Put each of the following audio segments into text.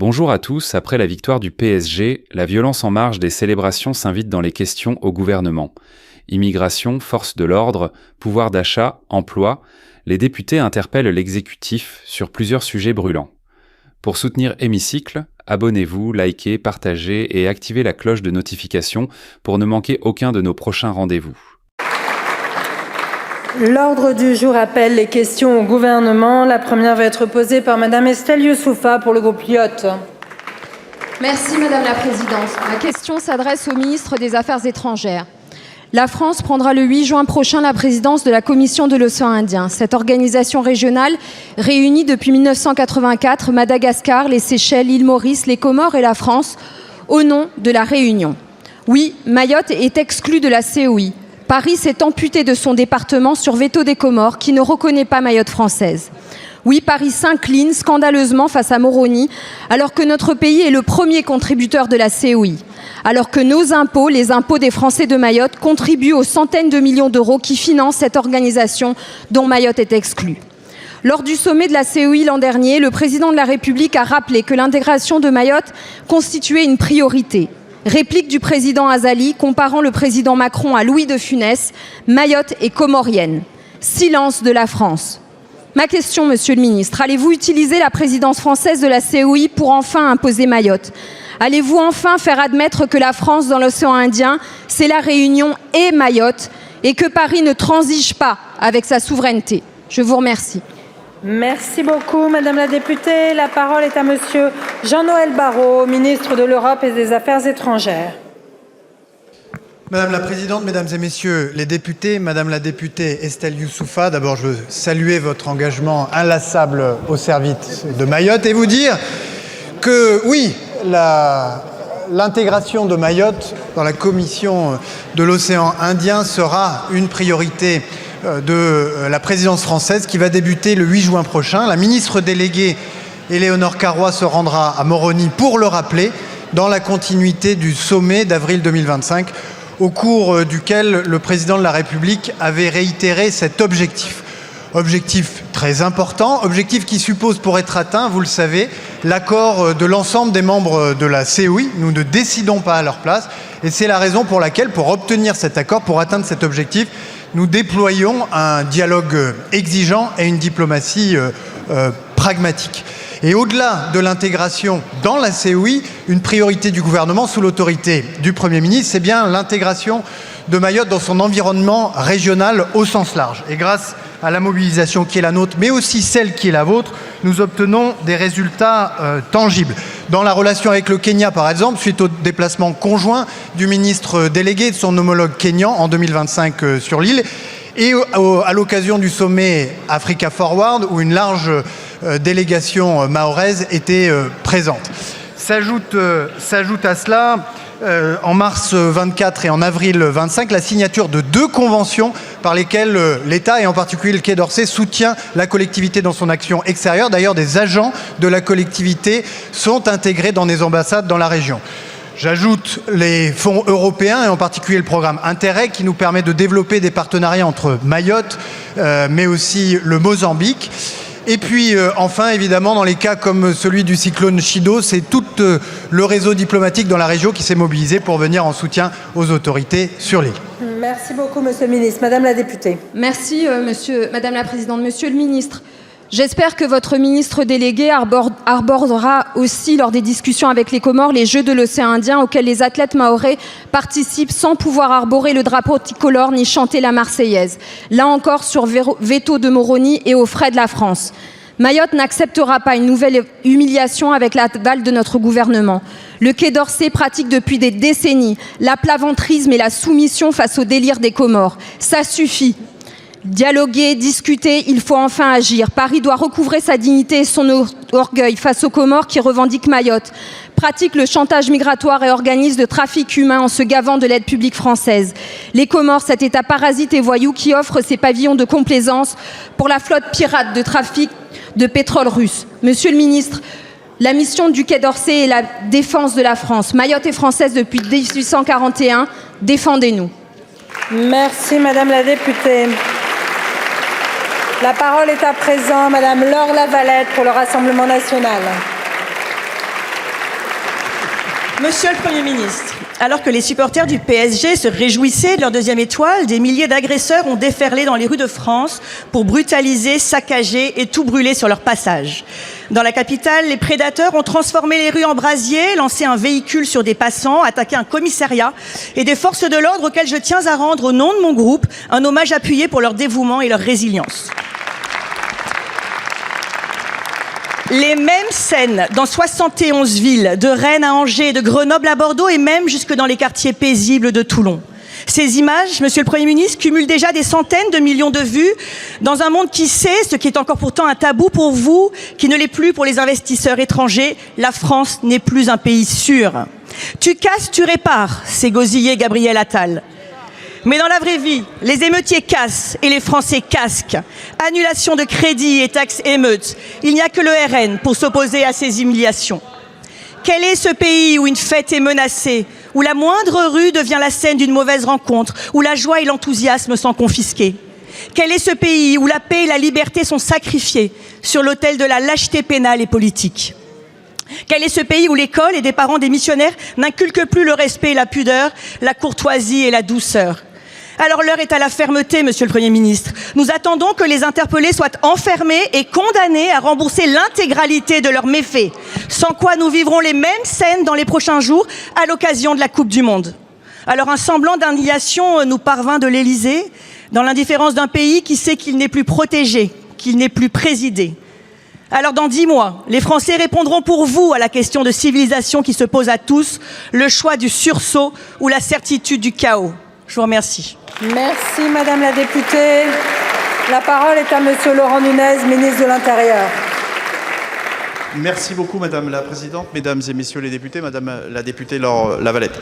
Bonjour à tous, après la victoire du PSG, la violence en marge des célébrations s'invite dans les questions au gouvernement. Immigration, force de l'ordre, pouvoir d'achat, emploi, les députés interpellent l'exécutif sur plusieurs sujets brûlants. Pour soutenir Hémicycle, abonnez-vous, likez, partagez et activez la cloche de notification pour ne manquer aucun de nos prochains rendez-vous. L'ordre du jour appelle les questions au gouvernement. La première va être posée par Madame Estelle Youssoufa pour le groupe LIOT. Merci Madame la Présidente. Ma question s'adresse au ministre des Affaires étrangères. La France prendra le 8 juin prochain la présidence de la Commission de l'océan Indien. Cette organisation régionale réunit depuis 1984 Madagascar, les Seychelles, l'île Maurice, les Comores et la France au nom de la Réunion. Oui, Mayotte est exclue de la COI. Paris s'est amputé de son département sur veto des Comores qui ne reconnaît pas Mayotte française. Oui, Paris s'incline scandaleusement face à Moroni alors que notre pays est le premier contributeur de la COI. Alors que nos impôts, les impôts des Français de Mayotte, contribuent aux centaines de millions d'euros qui financent cette organisation dont Mayotte est exclue. Lors du sommet de la COI l'an dernier, le président de la République a rappelé que l'intégration de Mayotte constituait une priorité. Réplique du président Azali comparant le président Macron à Louis de Funès, Mayotte est comorienne. Silence de la France. Ma question, monsieur le ministre, allez-vous utiliser la présidence française de la COI pour enfin imposer Mayotte ? Allez-vous enfin faire admettre que la France dans l'océan Indien, c'est la Réunion et Mayotte, et que Paris ne transige pas avec sa souveraineté ? Je vous remercie. Merci beaucoup, Madame la députée. La parole est à Monsieur Jean-Noël Barrot, ministre de l'Europe et des Affaires étrangères. Madame la Présidente, Mesdames et Messieurs les députés, Madame la députée Estelle Youssoufa, d'abord je veux saluer votre engagement inlassable au service de Mayotte et vous dire que oui, l'intégration de Mayotte dans la Commission de l'océan Indien sera une priorité de la présidence française qui va débuter le 8 juin prochain. La ministre déléguée Éléonore Carrois se rendra à Moroni pour le rappeler dans la continuité du sommet d'avril 2025 au cours duquel le président de la République avait réitéré cet objectif. Objectif très important, objectif qui suppose pour être atteint, vous le savez, l'accord de l'ensemble des membres de la COI. Nous ne décidons pas à leur place et c'est la raison pour laquelle, pour obtenir cet accord, pour atteindre cet objectif, nous déployons un dialogue exigeant et une diplomatie pragmatique. Et au-delà de l'intégration dans la COI, une priorité du gouvernement sous l'autorité du Premier ministre, c'est bien l'intégration de Mayotte dans son environnement régional au sens large. Et grâce à la mobilisation qui est la nôtre, mais aussi celle qui est la vôtre, nous obtenons des résultats tangibles. Dans la relation avec le Kenya, par exemple, suite au déplacement conjoint du ministre délégué et de son homologue kényan en 2025 sur l'île, et à l'occasion du sommet Africa Forward, où une large délégation mahoraise était présente. S'ajoute à cela, en mars 24 et en avril 25, la signature de 2 conventions par lesquelles l'État, et en particulier le Quai d'Orsay, soutient la collectivité dans son action extérieure. D'ailleurs, des agents de la collectivité sont intégrés dans des ambassades dans la région. J'ajoute les fonds européens et en particulier le programme Interreg qui nous permet de développer des partenariats entre Mayotte mais aussi le Mozambique. Et puis enfin, évidemment, dans les cas comme celui du cyclone Chido, c'est tout le réseau diplomatique dans la région qui s'est mobilisé pour venir en soutien aux autorités sur l'île. Merci beaucoup, Monsieur le ministre. Madame la députée. Merci, Madame la Présidente. Monsieur le ministre, j'espère que votre ministre délégué arborera aussi lors des discussions avec les Comores les Jeux de l'océan Indien auxquels les athlètes mahorais participent sans pouvoir arborer le drapeau tricolore ni chanter la Marseillaise. Là encore sur veto de Moroni et aux frais de la France. Mayotte n'acceptera pas une nouvelle humiliation avec l'aval de notre gouvernement. Le Quai d'Orsay pratique depuis des décennies l'aplaventrisme et la soumission face au délire des Comores. Ça suffit. Dialoguer, discuter, il faut enfin agir. Paris doit recouvrer sa dignité et son orgueil face aux Comores qui revendiquent Mayotte, pratiquent le chantage migratoire et organisent le trafic humain en se gavant de l'aide publique française. Les Comores, cet État parasite et voyou qui offre ses pavillons de complaisance pour la flotte pirate de trafic de pétrole russe. Monsieur le ministre, la mission du Quai d'Orsay est la défense de la France. Mayotte est française depuis 1841. Défendez-nous. Merci, Madame la députée. La parole est à présent Madame Laure Lavalette pour le Rassemblement national. Monsieur le Premier ministre, alors que les supporters du PSG se réjouissaient de leur deuxième étoile, des milliers d'agresseurs ont déferlé dans les rues de France pour brutaliser, saccager et tout brûler sur leur passage. Dans la capitale, les prédateurs ont transformé les rues en brasier, lancé un véhicule sur des passants, attaqué un commissariat et des forces de l'ordre auxquelles je tiens à rendre au nom de mon groupe un hommage appuyé pour leur dévouement et leur résilience. Les mêmes scènes dans 71 villes, de Rennes à Angers, de Grenoble à Bordeaux et même jusque dans les quartiers paisibles de Toulon. Ces images, Monsieur le Premier ministre, cumulent déjà des centaines de millions de vues dans un monde qui sait, ce qui est encore pourtant un tabou pour vous, qui ne l'est plus pour les investisseurs étrangers, la France n'est plus un pays sûr. Tu casses, tu répares, c'est gosillé Gabriel Attal. Mais dans la vraie vie, les émeutiers cassent et les Français casquent. Annulation de crédit et taxes émeutes. Il n'y a que le RN pour s'opposer à ces humiliations. Quel est ce pays où une fête est menacée, où la moindre rue devient la scène d'une mauvaise rencontre, où la joie et l'enthousiasme sont confisqués? Quel est ce pays où la paix et la liberté sont sacrifiées sur l'autel de la lâcheté pénale et politique? Quel est ce pays où l'école et des parents démissionnaires n'inculquent plus le respect et la pudeur, la courtoisie et la douceur? Alors l'heure est à la fermeté, Monsieur le Premier ministre. Nous attendons que les interpellés soient enfermés et condamnés à rembourser l'intégralité de leurs méfaits, sans quoi nous vivrons les mêmes scènes dans les prochains jours à l'occasion de la Coupe du Monde. Alors un semblant d'indignation nous parvint de l'Élysée, dans l'indifférence d'un pays qui sait qu'il n'est plus protégé, qu'il n'est plus présidé. Alors dans 10 mois, les Français répondront pour vous à la question de civilisation qui se pose à tous, le choix du sursaut ou la certitude du chaos. Je vous remercie. Merci Madame la députée. La parole est à Monsieur Laurent Nunez, ministre de l'Intérieur. Merci beaucoup Madame la Présidente, Mesdames et Messieurs les députés, Madame la députée Laure Lavalette.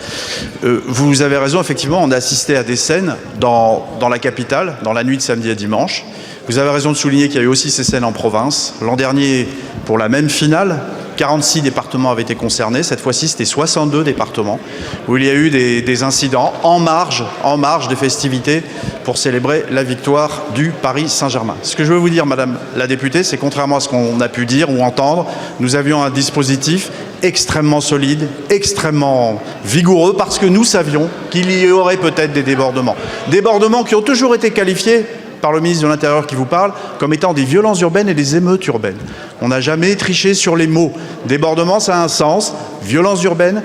Vous avez raison, effectivement, on a assisté à des scènes dans la capitale, dans la nuit de samedi à dimanche. Vous avez raison de souligner qu'il y a eu aussi ces scènes en province. L'an dernier, pour la même finale, 46 départements avaient été concernés. Cette fois-ci, c'était 62 départements où il y a eu des incidents en marge des festivités pour célébrer la victoire du Paris Saint-Germain. Ce que je veux vous dire, Madame la députée, c'est contrairement à ce qu'on a pu dire ou entendre, nous avions un dispositif extrêmement solide, extrêmement vigoureux, parce que nous savions qu'il y aurait peut-être des débordements. Débordements qui ont toujours été qualifiés par le ministre de l'Intérieur qui vous parle, comme étant des violences urbaines et des émeutes urbaines. On n'a jamais triché sur les mots. Débordement, ça a un sens. Violences urbaines,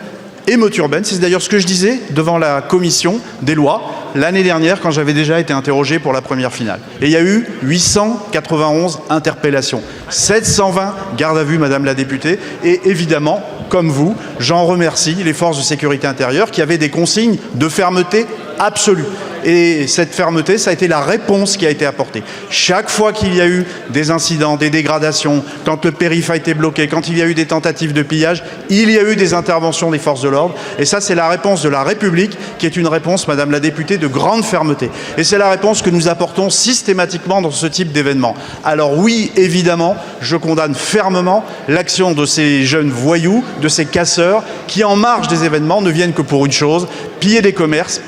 émeutes urbaines. C'est d'ailleurs ce que je disais devant la commission des lois l'année dernière quand j'avais déjà été interrogé pour la première finale. Et il y a eu 891 interpellations, 720 gardes à vue, Madame la députée, et évidemment, comme vous, j'en remercie les forces de sécurité intérieure qui avaient des consignes de fermeté absolue. Et cette fermeté, ça a été la réponse qui a été apportée. Chaque fois qu'il y a eu des incidents, des dégradations, quand le périph' a été bloqué, quand il y a eu des tentatives de pillage, il y a eu des interventions des forces de l'ordre. Et ça, c'est la réponse de la République, qui est une réponse, Madame la députée, de grande fermeté. Et c'est la réponse que nous apportons systématiquement dans ce type d'événement. Alors oui, évidemment, je condamne fermement l'action de ces jeunes voyous, de ces casseurs, qui en marge des événements ne viennent que pour une chose, piller des commerces,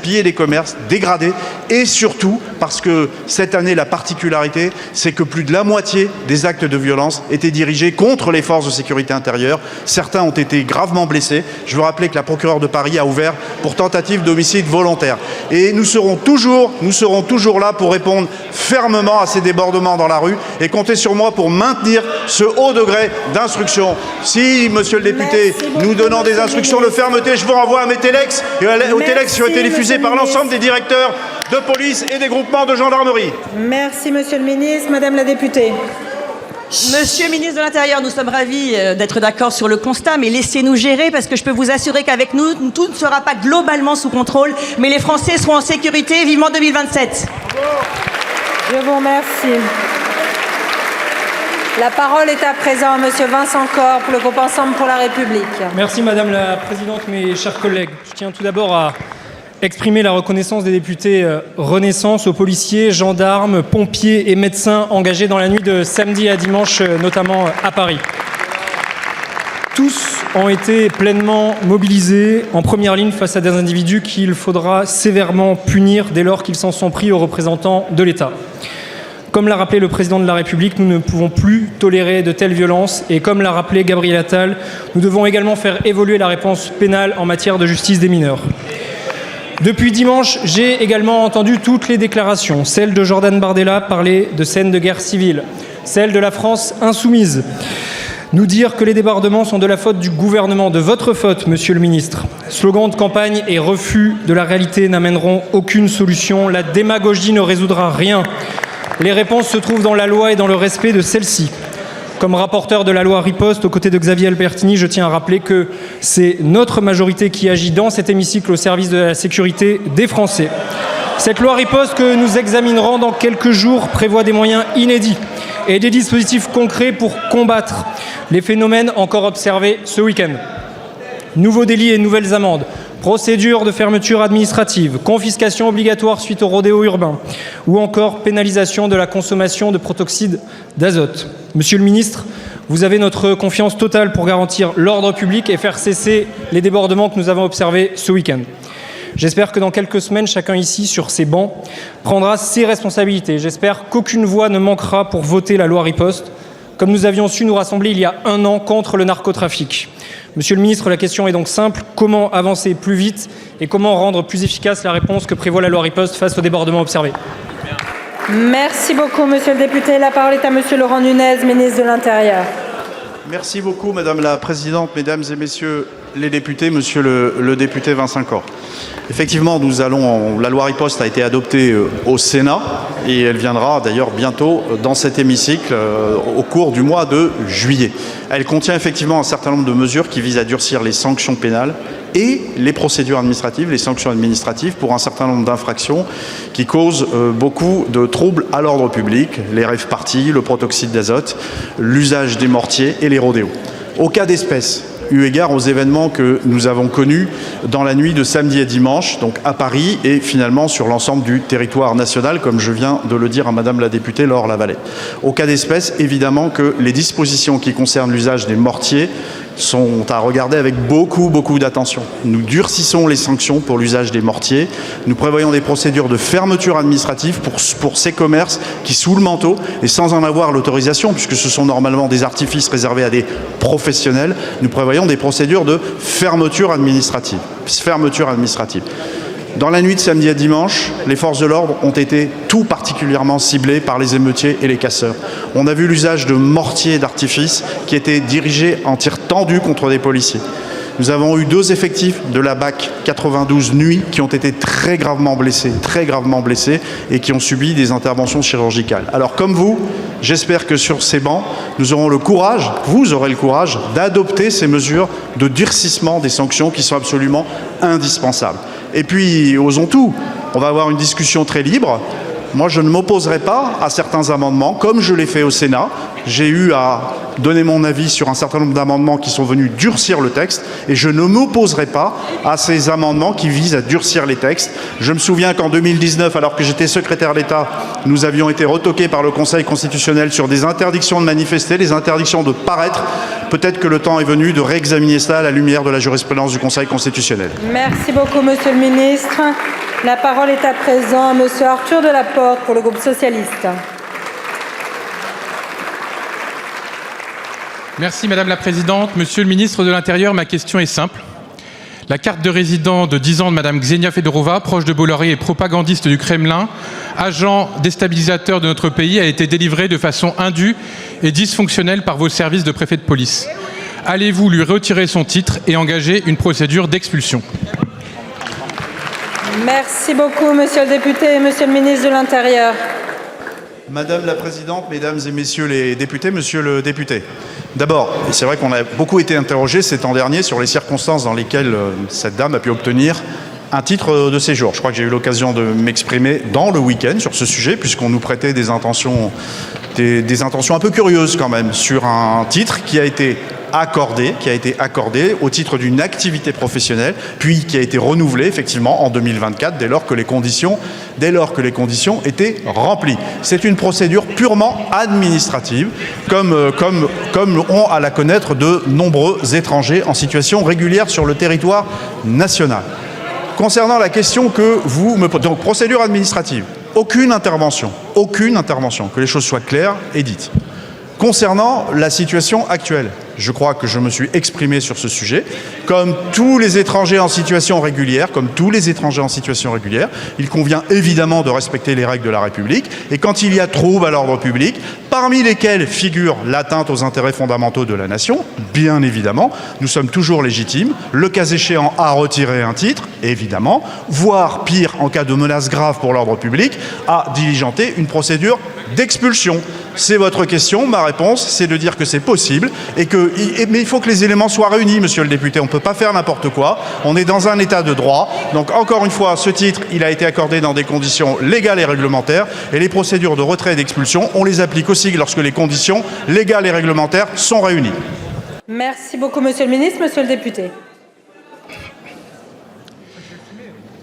dégrader. Et surtout, parce que cette année, la particularité, c'est que plus de la moitié des actes de violence étaient dirigés contre les forces de sécurité intérieure. Certains ont été gravement blessés. Je veux rappeler que la procureure de Paris a ouvert pour tentative d'homicide volontaire. Et nous serons toujours là pour répondre fermement à ces débordements dans la rue et comptez sur moi pour maintenir ce haut degré d'instruction. Si, Monsieur le député, nous donnons des instructions de fermeté, je vous renvoie à mes téléx et aux téléx qui ont été diffusés par l'ensemble des directeurs de police et des groupements de gendarmerie. Merci Monsieur le ministre. Madame la députée. Monsieur le ministre de l'Intérieur, nous sommes ravis d'être d'accord sur le constat, mais laissez-nous gérer parce que je peux vous assurer qu'avec nous, tout ne sera pas globalement sous contrôle, mais les Français seront en sécurité vivement 2027. Je vous remercie. La parole est à présent à Monsieur Vincent Corre pour le groupe Ensemble pour la République. Merci Madame la Présidente, mes chers collègues. Je tiens tout d'abord à exprimer la reconnaissance des députés Renaissance aux policiers, gendarmes, pompiers et médecins engagés dans la nuit de samedi à dimanche, notamment à Paris. Tous ont été pleinement mobilisés en première ligne face à des individus qu'il faudra sévèrement punir dès lors qu'ils s'en sont pris aux représentants de l'État. Comme l'a rappelé le président de la République, nous ne pouvons plus tolérer de telles violences et comme l'a rappelé Gabriel Attal, nous devons également faire évoluer la réponse pénale en matière de justice des mineurs. Depuis dimanche, j'ai également entendu toutes les déclarations. Celle de Jordan Bardella parler de scènes de guerre civile, celle de la France insoumise, nous dire que les débordements sont de la faute du gouvernement, de votre faute, monsieur le ministre. Slogans de campagne et refus de la réalité n'amèneront aucune solution. La démagogie ne résoudra rien. Les réponses se trouvent dans la loi et dans le respect de celle-ci. Comme rapporteur de la loi Riposte, aux côtés de Xavier Albertini, je tiens à rappeler que c'est notre majorité qui agit dans cet hémicycle au service de la sécurité des Français. Cette loi Riposte que nous examinerons dans quelques jours prévoit des moyens inédits et des dispositifs concrets pour combattre les phénomènes encore observés ce week-end. Nouveaux délits et nouvelles amendes, procédure de fermeture administrative, confiscation obligatoire suite au rodéo urbain ou encore pénalisation de la consommation de protoxyde d'azote. Monsieur le ministre, vous avez notre confiance totale pour garantir l'ordre public et faire cesser les débordements que nous avons observés ce week-end. J'espère que dans quelques semaines, chacun ici, sur ces bancs, prendra ses responsabilités. J'espère qu'aucune voix ne manquera pour voter la loi Riposte, comme nous avions su nous rassembler il y a un an contre le narcotrafic. Monsieur le ministre, la question est donc simple. Comment avancer plus vite et comment rendre plus efficace la réponse que prévoit la loi Riposte face aux débordements observés? Merci beaucoup, monsieur le député. La parole est à monsieur Laurent Nunez, ministre de l'Intérieur. Merci beaucoup, Madame la Présidente, Mesdames et Messieurs les députés, Monsieur le député Vincent Cor. Effectivement, la loi Riposte a été adoptée au Sénat et elle viendra d'ailleurs bientôt dans cet hémicycle au cours du mois de juillet. Elle contient effectivement un certain nombre de mesures qui visent à durcir les sanctions pénales et les procédures administratives, les sanctions administratives pour un certain nombre d'infractions qui causent beaucoup de troubles à l'ordre public, les rave-parties, le protoxyde d'azote, l'usage des mortiers et les rodéos. Au cas d'espèce, eu égard aux événements que nous avons connus dans la nuit de samedi à dimanche, donc à Paris et finalement sur l'ensemble du territoire national, comme je viens de le dire à Madame la députée Laure Lavalette. Au cas d'espèce, évidemment que les dispositions qui concernent l'usage des mortiers sont à regarder avec beaucoup d'attention. Nous durcissons les sanctions pour l'usage des mortiers. Nous prévoyons des procédures de fermeture administrative pour ces commerces qui, sous le manteau et sans en avoir l'autorisation, puisque ce sont normalement des artifices réservés à des professionnels, nous prévoyons des procédures de fermeture administrative. Dans la nuit de samedi à dimanche, les forces de l'ordre ont été tout particulièrement ciblées par les émeutiers et les casseurs. On a vu l'usage de mortiers d'artifice qui étaient dirigés en tir tendu contre des policiers. Nous avons eu 2 effectifs de la BAC 92 nuit qui ont été très gravement blessés et qui ont subi des interventions chirurgicales. Alors comme vous, j'espère que sur ces bancs, vous aurez le courage d'adopter ces mesures de durcissement des sanctions qui sont absolument indispensables. Et puis, osons tout, on va avoir une discussion très libre. Moi, je ne m'opposerai pas à certains amendements, comme je l'ai fait au Sénat. J'ai eu à donner mon avis sur un certain nombre d'amendements qui sont venus durcir le texte, et je ne m'opposerai pas à ces amendements qui visent à durcir les textes. Je me souviens qu'en 2019, alors que j'étais secrétaire d'État, nous avions été retoqués par le Conseil constitutionnel sur des interdictions de manifester, des interdictions de paraître. Peut-être que le temps est venu de réexaminer cela à la lumière de la jurisprudence du Conseil constitutionnel. Merci beaucoup, monsieur le ministre. La parole est à présent à monsieur Arthur Delaporte pour le groupe socialiste. Merci Madame la Présidente. Monsieur le ministre de l'Intérieur, ma question est simple. La carte de résident de 10 ans de Madame Ksenia Fedorova, proche de Bolloré et propagandiste du Kremlin, agent déstabilisateur de notre pays, a été délivrée de façon indue et dysfonctionnelle par vos services de préfet de police. Allez-vous lui retirer son titre et engager une procédure d'expulsion ? Merci beaucoup, monsieur le député et monsieur le ministre de l'Intérieur. Madame la Présidente, Mesdames et Messieurs les députés, Monsieur le député. D'abord, c'est vrai qu'on a beaucoup été interrogé ces temps derniers sur les circonstances dans lesquelles cette dame a pu obtenir un titre de séjour. Je crois que j'ai eu l'occasion de m'exprimer dans le week-end sur ce sujet, puisqu'on nous prêtait des intentions un peu curieuses quand même, sur un titre qui a été accordé au titre d'une activité professionnelle, puis qui a été renouvelé effectivement en 2024 dès lors que les conditions étaient remplies. C'est une procédure purement administrative, comme ont à la connaître de nombreux étrangers en situation régulière sur le territoire national. Concernant la question que vous me posez, donc procédure administrative, Aucune intervention, que les choses soient claires et dites. Concernant la situation actuelle, je crois que je me suis exprimé sur ce sujet. Comme tous les étrangers en situation régulière, il convient évidemment de respecter les règles de la République. Et quand il y a trouble à l'ordre public, parmi lesquels figure l'atteinte aux intérêts fondamentaux de la nation, bien évidemment, nous sommes toujours légitimes, le cas échéant à retirer un titre, évidemment, voire pire, en cas de menace grave pour l'ordre public, à diligenter une procédure d'expulsion. C'est votre question, ma réponse, c'est de dire que c'est possible, mais il faut que les éléments soient réunis, monsieur le député. On ne peut pas faire n'importe quoi. On est dans un état de droit. Donc, encore une fois, ce titre, il a été accordé dans des conditions légales et réglementaires. Et les procédures de retrait et d'expulsion, on les applique aussi lorsque les conditions légales et réglementaires sont réunies. Merci beaucoup, monsieur le ministre. Monsieur le député.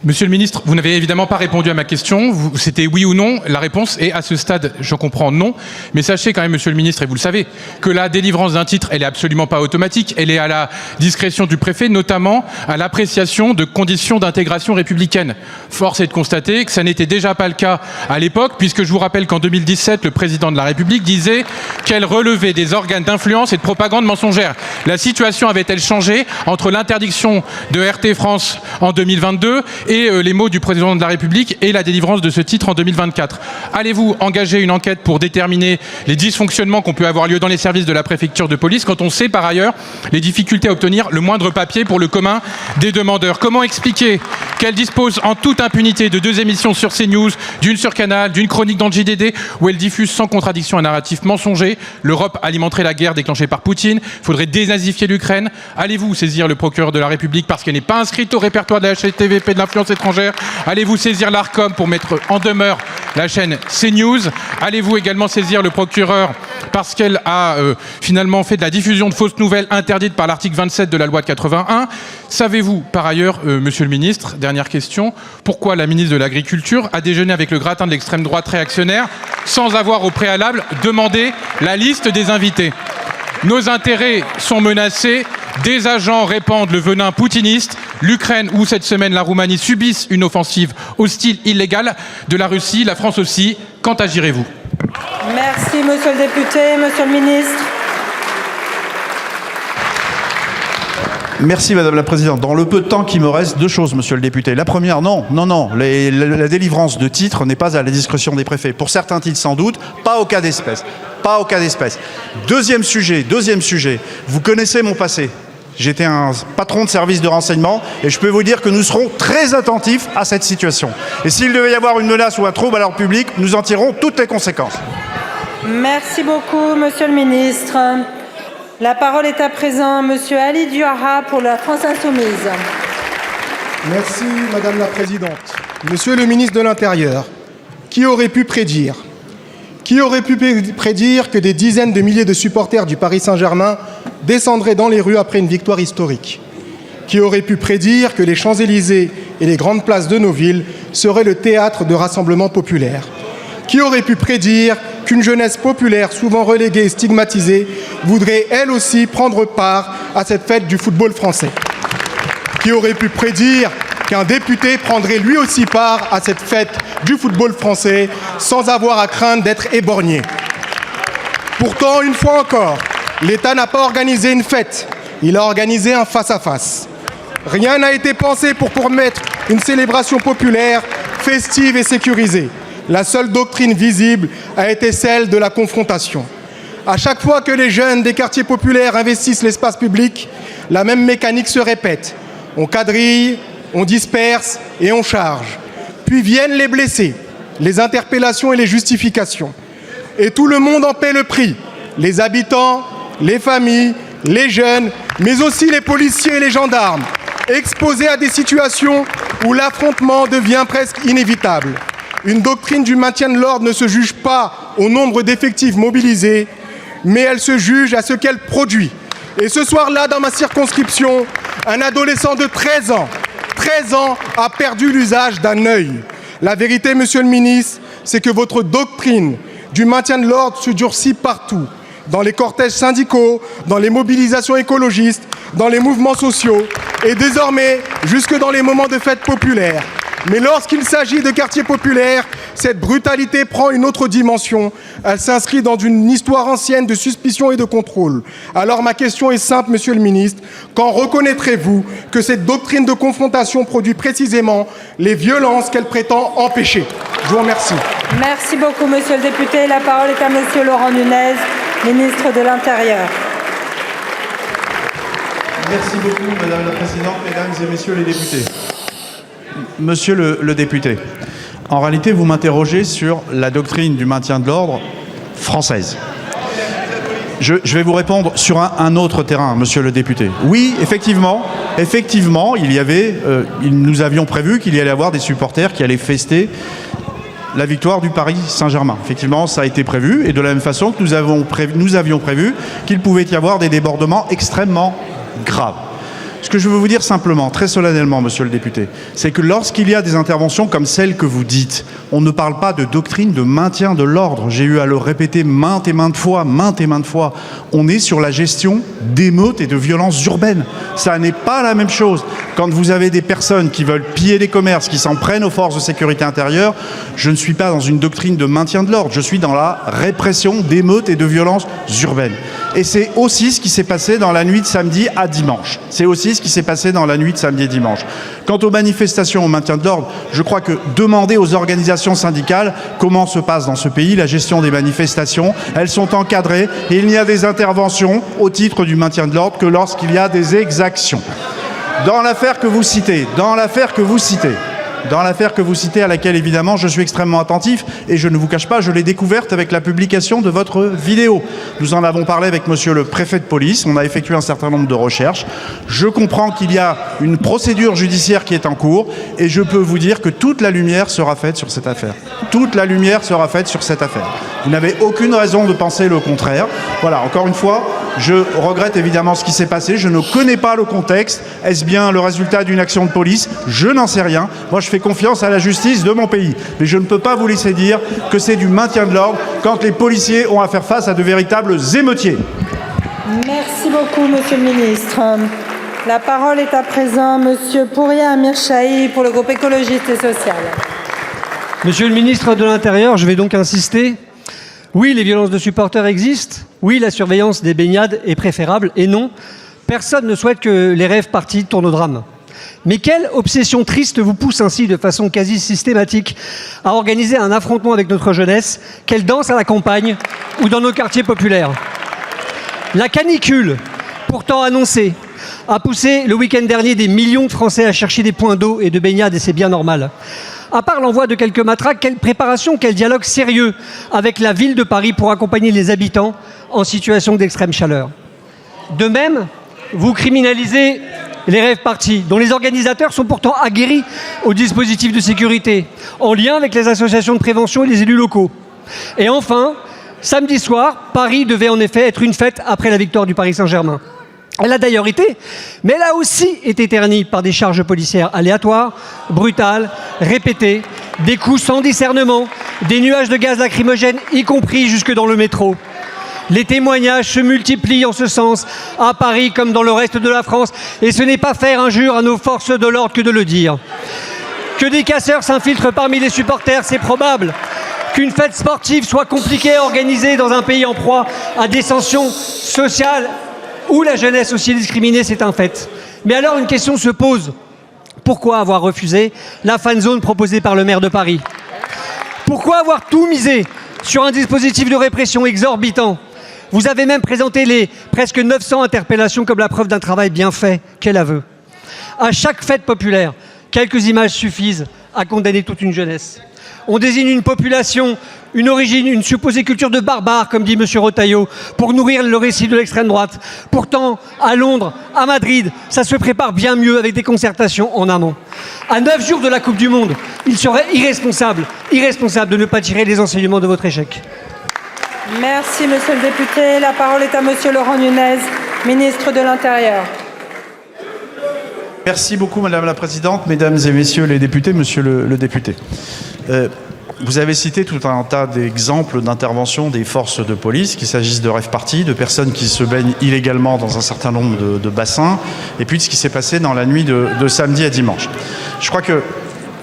Monsieur le ministre, vous n'avez évidemment pas répondu à ma question. C'était oui ou non. La réponse est à ce stade, je comprends, non. Mais sachez quand même, monsieur le ministre, et vous le savez, que la délivrance d'un titre, elle est absolument pas automatique. Elle est à la discrétion du préfet, notamment à l'appréciation de conditions d'intégration républicaine. Force est de constater que ça n'était déjà pas le cas à l'époque, puisque je vous rappelle qu'en 2017, le président de la République disait qu'elle relevait des organes d'influence et de propagande mensongère. La situation avait-elle changé entre l'interdiction de RT France en 2022 et les mots du président de la République et la délivrance de ce titre en 2024. Allez-vous engager une enquête pour déterminer les dysfonctionnements qu'on peut avoir lieu dans les services de la préfecture de police quand on sait par ailleurs les difficultés à obtenir le moindre papier pour le commun des demandeurs? Comment expliquer qu'elle dispose en toute impunité de 2 émissions sur CNews, d'une sur Canal, d'une chronique dans le JDD où elle diffuse sans contradiction un narratif mensonger? L'Europe alimenterait la guerre déclenchée par Poutine. Il faudrait dénazifier l'Ukraine. Allez-vous saisir le procureur de la République parce qu'elle n'est pas inscrite au répertoire de la HTTVP de l'influence étrangère? Allez-vous saisir l'ARCOM pour mettre en demeure la chaîne CNews? Allez-vous également saisir le procureur parce qu'elle a finalement fait de la diffusion de fausses nouvelles interdites par l'article 27 de la loi de 81? Savez-vous par ailleurs, monsieur le ministre, dernière question, pourquoi la ministre de l'Agriculture a déjeuné avec le gratin de l'extrême droite réactionnaire sans avoir au préalable demandé la liste des invités? Nos intérêts sont menacés, des agents répandent le venin poutiniste, l'Ukraine ou cette semaine la Roumanie subissent une offensive hostile illégale de la Russie, la France aussi. Quand agirez-vous? Merci, monsieur le député. Monsieur le ministre. Merci Madame la Présidente. Dans le peu de temps qui me reste, 2 choses, Monsieur le député. La première, non. La délivrance de titres n'est pas à la discrétion des préfets. Pour certains titres, sans doute, pas au cas d'espèce. Deuxième sujet. Vous connaissez mon passé. J'étais un patron de service de renseignement et je peux vous dire que nous serons très attentifs à cette situation. Et s'il devait y avoir une menace ou un trouble à l'ordre public, nous en tirerons toutes les conséquences. Merci beaucoup, monsieur le ministre. La parole est à présent monsieur Ali Diouara pour la France Insoumise. Merci Madame la Présidente. Monsieur le ministre de l'Intérieur, qui aurait pu prédire que des dizaines de milliers de supporters du Paris Saint-Germain descendraient dans les rues après une victoire historique? Qui aurait pu prédire que les Champs-Élysées et les grandes places de nos villes seraient le théâtre de rassemblements populaires? Qui aurait pu prédire qu'une jeunesse populaire, souvent reléguée et stigmatisée, voudrait elle aussi prendre part à cette fête du football français? Qui aurait pu prédire qu'un député prendrait lui aussi part à cette fête du football français sans avoir à craindre d'être éborgné? Pourtant, une fois encore, l'État n'a pas organisé une fête, il a organisé un face-à-face. Rien n'a été pensé pour permettre une célébration populaire, festive et sécurisée. La seule doctrine visible a été celle de la confrontation. À chaque fois que les jeunes des quartiers populaires investissent l'espace public, la même mécanique se répète. On quadrille, on disperse et on charge. Puis viennent les blessés, les interpellations et les justifications. Et tout le monde en paie le prix. Les habitants, les familles, les jeunes, mais aussi les policiers et les gendarmes, exposés à des situations où l'affrontement devient presque inévitable. Une doctrine du maintien de l'ordre ne se juge pas au nombre d'effectifs mobilisés, mais elle se juge à ce qu'elle produit. Et ce soir-là, dans ma circonscription, un adolescent de 13 ans a perdu l'usage d'un œil. La vérité, monsieur le ministre, c'est que votre doctrine du maintien de l'ordre se durcit partout. Dans les cortèges syndicaux, dans les mobilisations écologistes, dans les mouvements sociaux et désormais jusque dans les moments de fête populaire. Mais lorsqu'il s'agit de quartiers populaires, Cette brutalité prend une autre dimension. Elle s'inscrit dans une histoire ancienne de suspicion et de contrôle. Alors ma question est simple, Monsieur le ministre. Quand reconnaîtrez-vous que cette doctrine de confrontation produit précisément les violences qu'elle prétend empêcher? Je vous remercie. Merci beaucoup, Monsieur le député. La parole est à Monsieur Laurent Nunez, ministre de l'Intérieur. Merci beaucoup, Madame la Présidente, Mesdames et Messieurs les députés. Monsieur le député, en réalité, vous m'interrogez sur la doctrine du maintien de l'ordre française. Je vais vous répondre sur un autre terrain, monsieur le député. Oui, effectivement, nous avions prévu qu'il y allait avoir des supporters qui allaient fester la victoire du Paris Saint-Germain. Effectivement, ça a été prévu, et de la même façon que nous avions prévu qu'il pouvait y avoir des débordements extrêmement graves. Ce que je veux vous dire simplement, très solennellement, monsieur le député, c'est que lorsqu'il y a des interventions comme celle que vous dites, on ne parle pas de doctrine de maintien de l'ordre. J'ai eu à le répéter maintes et maintes fois. On est sur la gestion d'émeutes et de violences urbaines. Ça n'est pas la même chose. Quand vous avez des personnes qui veulent piller des commerces, qui s'en prennent aux forces de sécurité intérieure, je ne suis pas dans une doctrine de maintien de l'ordre. Je suis dans la répression d'émeutes et de violences urbaines. Et c'est aussi ce qui s'est passé dans la nuit de samedi à dimanche. Quant aux manifestations au maintien de l'ordre, je crois que demander aux organisations syndicales comment se passe dans ce pays la gestion des manifestations, elles sont encadrées et il n'y a des interventions au titre du maintien de l'ordre que lorsqu'il y a des exactions. Dans l'affaire que vous citez, à laquelle évidemment je suis extrêmement attentif, et je ne vous cache pas, je l'ai découverte avec la publication de votre vidéo. Nous en avons parlé avec monsieur le préfet de police, on a effectué un certain nombre de recherches. Je comprends qu'il y a une procédure judiciaire qui est en cours, et je peux vous dire que toute la lumière sera faite sur cette affaire. Vous n'avez aucune raison de penser le contraire. Voilà, encore une fois, je regrette évidemment ce qui s'est passé. Je ne connais pas le contexte. Est-ce bien le résultat d'une action de police? Je n'en sais rien. Moi, je fais confiance à la justice de mon pays. Mais je ne peux pas vous laisser dire que c'est du maintien de l'ordre quand les policiers ont à faire face à de véritables émeutiers. Merci beaucoup, Monsieur le ministre. La parole est à présent Monsieur Pouria Amir Chahi pour le groupe écologiste et social. Monsieur le ministre de l'Intérieur, je vais donc insister. Oui, les violences de supporters existent. Oui, la surveillance des baignades est préférable. Et non, personne ne souhaite que les rêves partis tournent au drame. Mais quelle obsession triste vous pousse ainsi de façon quasi systématique à organiser un affrontement avec notre jeunesse, qu'elle danse à la campagne ou dans nos quartiers populaires? La canicule, pourtant annoncée, a poussé le week-end dernier des millions de Français à chercher des points d'eau et de baignade, et c'est bien normal. À part l'envoi de quelques matraques, quelle préparation, quel dialogue sérieux avec la ville de Paris pour accompagner les habitants en situation d'extrême chaleur. De même, vous criminalisez les rêves parties, dont les organisateurs sont pourtant aguerris au dispositif de sécurité, en lien avec les associations de prévention et les élus locaux. Et enfin, samedi soir, Paris devait en effet être une fête après la victoire du Paris Saint-Germain. Elle a d'ailleurs été, mais elle a aussi été ternie par des charges policières aléatoires, brutales, répétées, des coups sans discernement, des nuages de gaz lacrymogène, y compris jusque dans le métro. Les témoignages se multiplient en ce sens, à Paris comme dans le reste de la France, et ce n'est pas faire injure à nos forces de l'ordre que de le dire. Que des casseurs s'infiltrent parmi les supporters, c'est probable. Qu'une fête sportive soit compliquée à organiser dans un pays en proie à des tensions sociales, où la jeunesse aussi est discriminée, c'est un fait. Mais alors une question se pose. Pourquoi avoir refusé la fan zone proposée par le maire de Paris? Pourquoi avoir tout misé sur un dispositif de répression exorbitant? Vous avez même présenté les presque 900 interpellations comme la preuve d'un travail bien fait. Quel aveu! À chaque fête populaire, quelques images suffisent à condamner toute une jeunesse. On désigne une population, une origine, une supposée culture de barbares, comme dit M. Retailleau, pour nourrir le récit de l'extrême droite. Pourtant, à Londres, à Madrid, ça se prépare bien mieux avec des concertations en amont. À 9 jours de la Coupe du Monde, il serait irresponsable de ne pas tirer les enseignements de votre échec. Merci, Monsieur le député. La parole est à Monsieur Laurent Nunez, ministre de l'Intérieur. Merci beaucoup, Madame la Présidente, Mesdames et Messieurs les députés, Monsieur le député. Vous avez cité tout un tas d'exemples d'intervention des forces de police, qu'il s'agisse de rave parties, de personnes qui se baignent illégalement dans un certain nombre de bassins, et puis de ce qui s'est passé dans la nuit de samedi à dimanche. Je crois que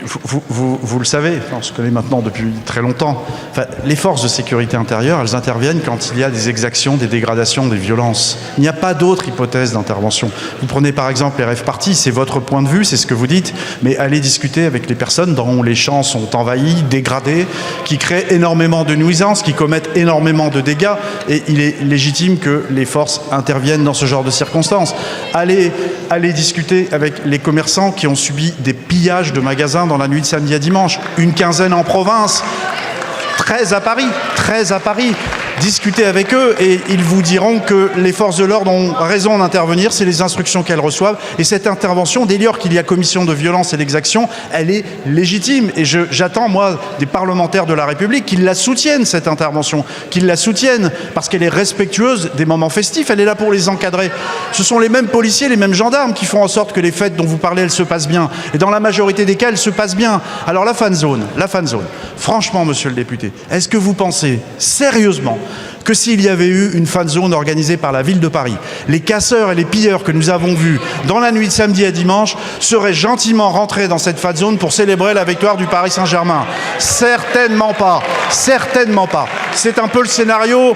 vous le savez, on se connaît maintenant depuis très longtemps, enfin, les forces de sécurité intérieure, elles interviennent quand il y a des exactions, des dégradations, des violences. Il n'y a pas d'autre hypothèse d'intervention. Vous prenez par exemple les rave-parties, c'est votre point de vue, c'est ce que vous dites, mais allez discuter avec les personnes dont les champs sont envahis, dégradés, qui créent énormément de nuisances, qui commettent énormément de dégâts, et il est légitime que les forces interviennent dans ce genre de circonstances. Allez discuter avec les commerçants qui ont subi des pillages de magasins dans la nuit de samedi à dimanche, une quinzaine en province, 13 à Paris. Discutez avec eux et ils vous diront que les forces de l'ordre ont raison d'intervenir, c'est les instructions qu'elles reçoivent. Et cette intervention, dès lors qu'il y a commission de violence et d'exaction, elle est légitime. Et j'attends, moi, des parlementaires de la République qu'ils la soutiennent, cette intervention, qu'ils la soutiennent, parce qu'elle est respectueuse des moments festifs, elle est là pour les encadrer. Ce sont les mêmes policiers, les mêmes gendarmes qui font en sorte que les fêtes dont vous parlez, elles se passent bien. Et dans la majorité des cas, elles se passent bien. Alors la fan zone, franchement, monsieur le député, est-ce que vous pensez sérieusement que s'il y avait eu une fan zone organisée par la ville de Paris, les casseurs et les pilleurs que nous avons vus dans la nuit de samedi à dimanche seraient gentiment rentrés dans cette fan zone pour célébrer la victoire du Paris Saint-Germain? Certainement pas. C'est un peu le scénario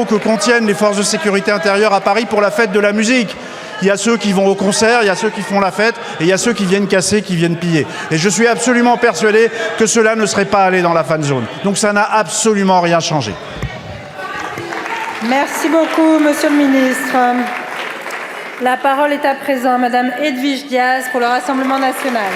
que contiennent les forces de sécurité intérieure à Paris pour la fête de la musique. Il y a ceux qui vont au concert, il y a ceux qui font la fête, et il y a ceux qui viennent casser, qui viennent piller. Et je suis absolument persuadé que ceux-là ne seraient pas allés dans la fan zone. Donc ça n'a absolument rien changé. Merci beaucoup, Monsieur le Ministre. La parole est à présent à Madame Edwige Diaz pour le Rassemblement national.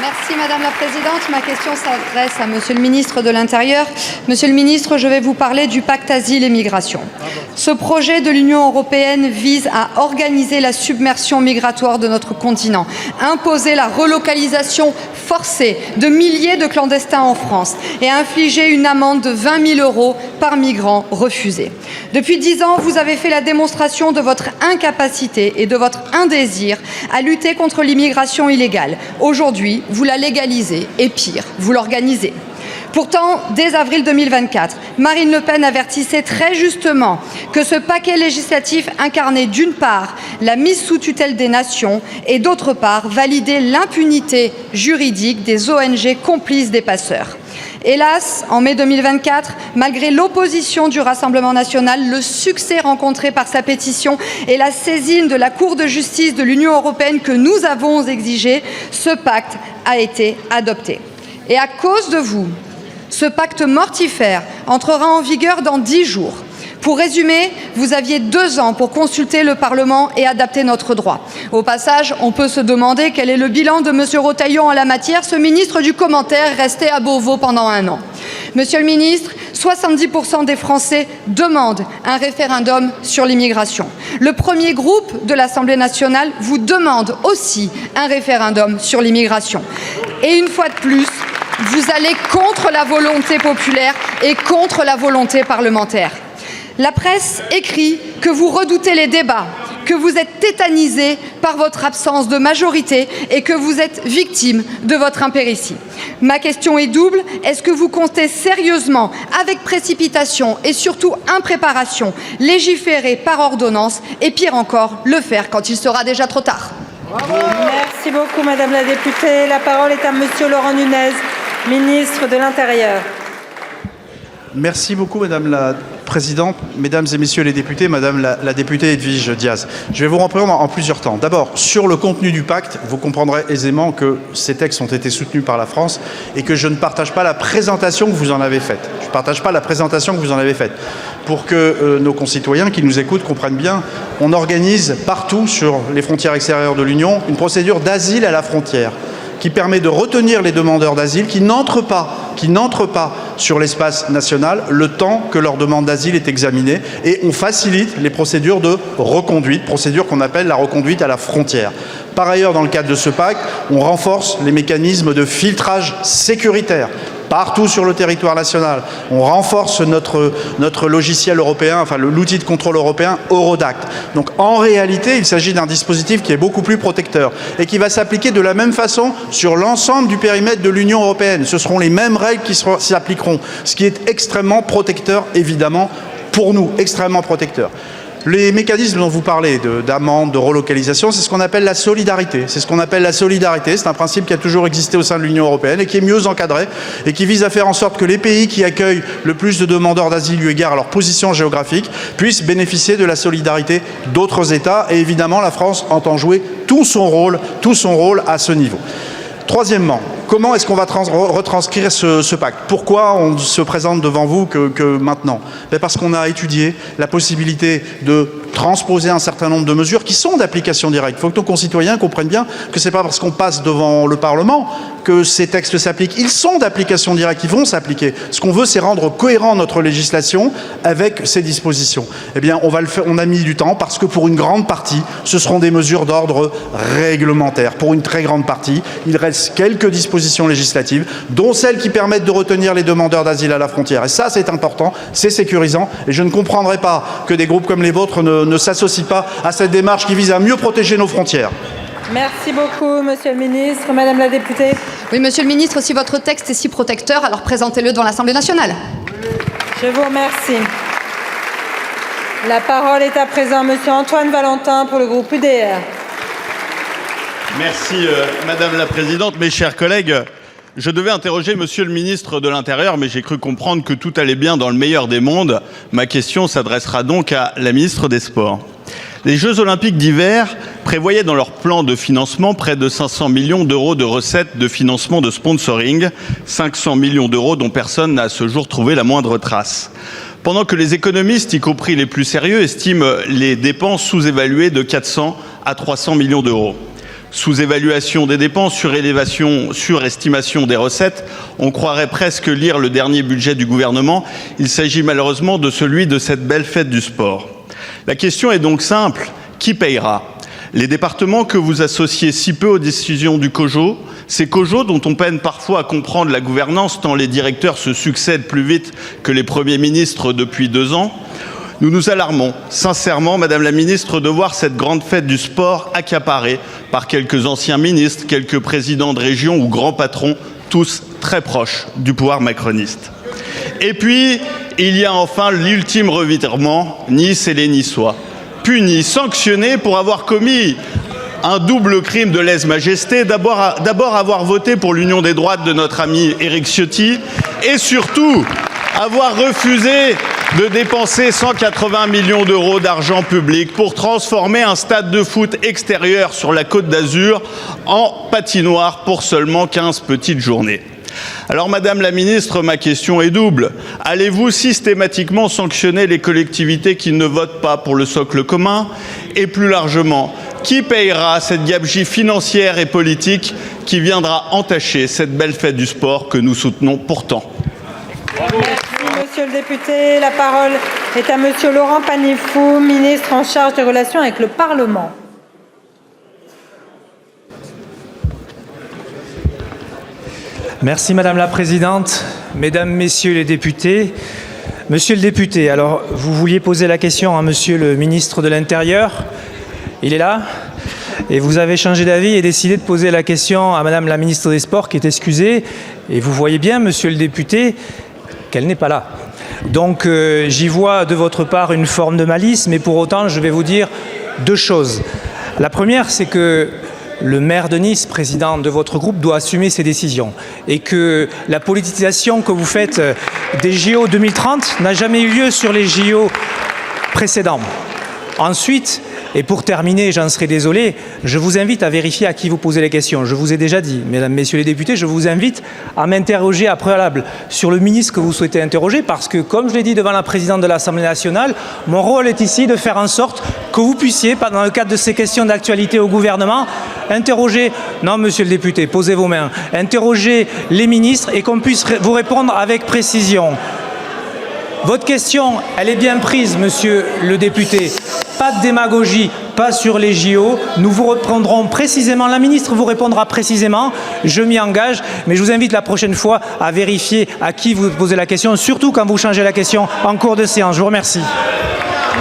Merci Madame la Présidente. Ma question s'adresse à Monsieur le Ministre de l'Intérieur. Monsieur le Ministre, je vais vous parler du pacte Asile et Migration. Ce projet de l'Union européenne vise à organiser la submersion migratoire de notre continent, imposer la relocalisation forcée de milliers de clandestins en France et infliger une amende de 20 000 € par migrant refusé. Depuis 10 ans, vous avez fait la démonstration de votre incapacité et de votre indésir à lutter contre l'immigration illégale. Aujourd'hui, vous la légalisez et pire, vous l'organisez. Pourtant, dès avril 2024, Marine Le Pen avertissait très justement que ce paquet législatif incarnait d'une part la mise sous tutelle des nations et d'autre part validait l'impunité juridique des ONG complices des passeurs. Hélas, en mai 2024, malgré l'opposition du Rassemblement national, le succès rencontré par sa pétition et la saisine de la Cour de justice de l'Union européenne que nous avons exigé, ce pacte a été adopté. Et à cause de vous, ce pacte mortifère entrera en vigueur dans 10 jours. Pour résumer, vous aviez 2 ans pour consulter le Parlement et adapter notre droit. Au passage, on peut se demander quel est le bilan de M. Retailleau en la matière, ce ministre du commentaire resté à Beauvau pendant 1 an. Monsieur le ministre, 70% des Français demandent un référendum sur l'immigration. Le premier groupe de l'Assemblée nationale vous demande aussi un référendum sur l'immigration. Et une fois de plus, vous allez contre la volonté populaire et contre la volonté parlementaire. La presse écrit que vous redoutez les débats, que vous êtes tétanisé par votre absence de majorité et que vous êtes victime de votre impéritie. Ma question est double. Est-ce que vous comptez sérieusement, avec précipitation et surtout impréparation, légiférer par ordonnance et pire encore, le faire quand il sera déjà trop tard? Merci beaucoup, Madame la députée. La parole est à Monsieur Laurent Nunez, ministre de l'Intérieur. Merci beaucoup, Madame la Présidente, Mesdames et Messieurs les députés, Madame la députée Edwige Diaz. Je vais vous reprendre en plusieurs temps. D'abord, sur le contenu du pacte, vous comprendrez aisément que ces textes ont été soutenus par la France et que je ne partage pas la présentation que vous en avez faite. Je ne partage pas la présentation que vous en avez faite. Pour que nos concitoyens qui nous écoutent comprennent bien, on organise partout sur les frontières extérieures de l'Union une procédure d'asile à la frontière qui permet de retenir les demandeurs d'asile qui n'entrent pas sur l'espace national le temps que leur demande d'asile est examinée, et on facilite les procédures de reconduite, procédure qu'on appelle la reconduite à la frontière. Par ailleurs, dans le cadre de ce pacte, on renforce les mécanismes de filtrage sécuritaire partout sur le territoire national. On renforce notre logiciel européen, enfin l'outil de contrôle européen Eurodac. Donc en réalité, il s'agit d'un dispositif qui est beaucoup plus protecteur et qui va s'appliquer de la même façon sur l'ensemble du périmètre de l'Union européenne. Ce seront les mêmes règles qui s'y appliqueront, ce qui est extrêmement protecteur, évidemment, pour nous, extrêmement protecteur. Les mécanismes dont vous parlez, d'amende, de relocalisation, c'est ce qu'on appelle la solidarité. C'est ce qu'on appelle la solidarité. C'est un principe qui a toujours existé au sein de l'Union européenne et qui est mieux encadré et qui vise à faire en sorte que les pays qui accueillent le plus de demandeurs d'asile eu égard à leur position géographique puissent bénéficier de la solidarité d'autres États. Et évidemment, la France entend jouer tout son rôle à ce niveau. Troisièmement, comment est-ce qu'on va retranscrire ce pacte? Pourquoi on se présente devant vous que maintenant? Parce qu'on a étudié la possibilité de transposer un certain nombre de mesures qui sont d'application directe. Il faut que nos concitoyens comprennent bien que ce n'est pas parce qu'on passe devant le Parlement que ces textes s'appliquent. Ils sont d'application directe, ils vont s'appliquer. Ce qu'on veut, c'est rendre cohérent notre législation avec ces dispositions. Eh bien, on va le faire, on a mis du temps parce que pour une grande partie, ce seront des mesures d'ordre réglementaire. Pour une très grande partie, il reste quelques dispositions législatives, dont celles qui permettent de retenir les demandeurs d'asile à la frontière. Et ça, c'est important, c'est sécurisant. Et je ne comprendrai pas que des groupes comme les vôtres ne s'associent pas à cette démarche qui vise à mieux protéger nos frontières. Merci beaucoup, Monsieur le Ministre. Madame la députée. Oui, Monsieur le Ministre, si votre texte est si protecteur, alors présentez-le devant l'Assemblée nationale. Je vous remercie. La parole est à présent Monsieur Antoine Valentin pour le groupe UDR. Merci, Madame la Présidente. Mes chers collègues, je devais interroger Monsieur le Ministre de l'Intérieur, mais j'ai cru comprendre que tout allait bien dans le meilleur des mondes. Ma question s'adressera donc à la Ministre des Sports. Les Jeux Olympiques d'hiver prévoyaient dans leur plan de financement près de 500 millions d'euros de recettes de financement de sponsoring, 500 millions d'euros dont personne n'a à ce jour trouvé la moindre trace. Pendant que les économistes, y compris les plus sérieux, estiment les dépenses sous-évaluées de 400 à 300 millions d'euros. Sous-évaluation des dépenses, surestimation des recettes, on croirait presque lire le dernier budget du gouvernement. Il s'agit malheureusement de celui de cette belle fête du sport. La question est donc simple, qui payera? Les départements que vous associez si peu aux décisions du COJO, ces COJO dont on peine parfois à comprendre la gouvernance tant les directeurs se succèdent plus vite que les premiers ministres depuis 2 ans. Nous nous alarmons sincèrement, Madame la Ministre, de voir cette grande fête du sport accaparée par quelques anciens ministres, quelques présidents de région ou grands patrons, tous très proches du pouvoir macroniste. Et puis, il y a enfin l'ultime revirement, Nice et les Niçois, punis, sanctionnés pour avoir commis un double crime de lèse-majesté, d'abord avoir voté pour l'union des droites de notre ami Éric Ciotti et surtout avoir refusé de dépenser 180 millions d'euros d'argent public pour transformer un stade de foot extérieur sur la Côte d'Azur en patinoire pour seulement 15 petites journées. Alors, Madame la Ministre, ma question est double. Allez-vous systématiquement sanctionner les collectivités qui ne votent pas pour le socle commun? Et plus largement, qui payera cette gabegie financière et politique qui viendra entacher cette belle fête du sport que nous soutenons pourtant? Merci, Monsieur le député. La parole est à Monsieur Laurent Pannifou, ministre en charge des relations avec le Parlement. Merci Madame la Présidente, Mesdames, Messieurs les députés. Monsieur le député, alors vous vouliez poser la question à Monsieur le ministre de l'Intérieur, il est là, et vous avez changé d'avis et décidé de poser la question à Madame la ministre des Sports qui est excusée, et vous voyez bien, Monsieur le député, qu'elle n'est pas là. Donc j'y vois de votre part une forme de malice, mais pour autant je vais vous dire 2 choses. La première, c'est que le maire de Nice, président de votre groupe, doit assumer ses décisions. Et que la politisation que vous faites des JO 2030 n'a jamais eu lieu sur les JO précédents. Ensuite, et pour terminer, j'en serai désolé, je vous invite à vérifier à qui vous posez les questions. Je vous ai déjà dit, Mesdames, Messieurs les députés, je vous invite à m'interroger à préalable sur le ministre que vous souhaitez interroger, parce que, comme je l'ai dit devant la présidente de l'Assemblée nationale, mon rôle est ici de faire en sorte que vous puissiez, dans le cadre de ces questions d'actualité au gouvernement, interroger, non Monsieur le député, posez vos mains, interroger les ministres et qu'on puisse vous répondre avec précision. Votre question, elle est bien prise, Monsieur le député. Pas de démagogie, pas sur les JO. Nous vous reprendrons précisément, la ministre vous répondra précisément, je m'y engage, mais je vous invite la prochaine fois à vérifier à qui vous posez la question, surtout quand vous changez la question en cours de séance. Je vous remercie.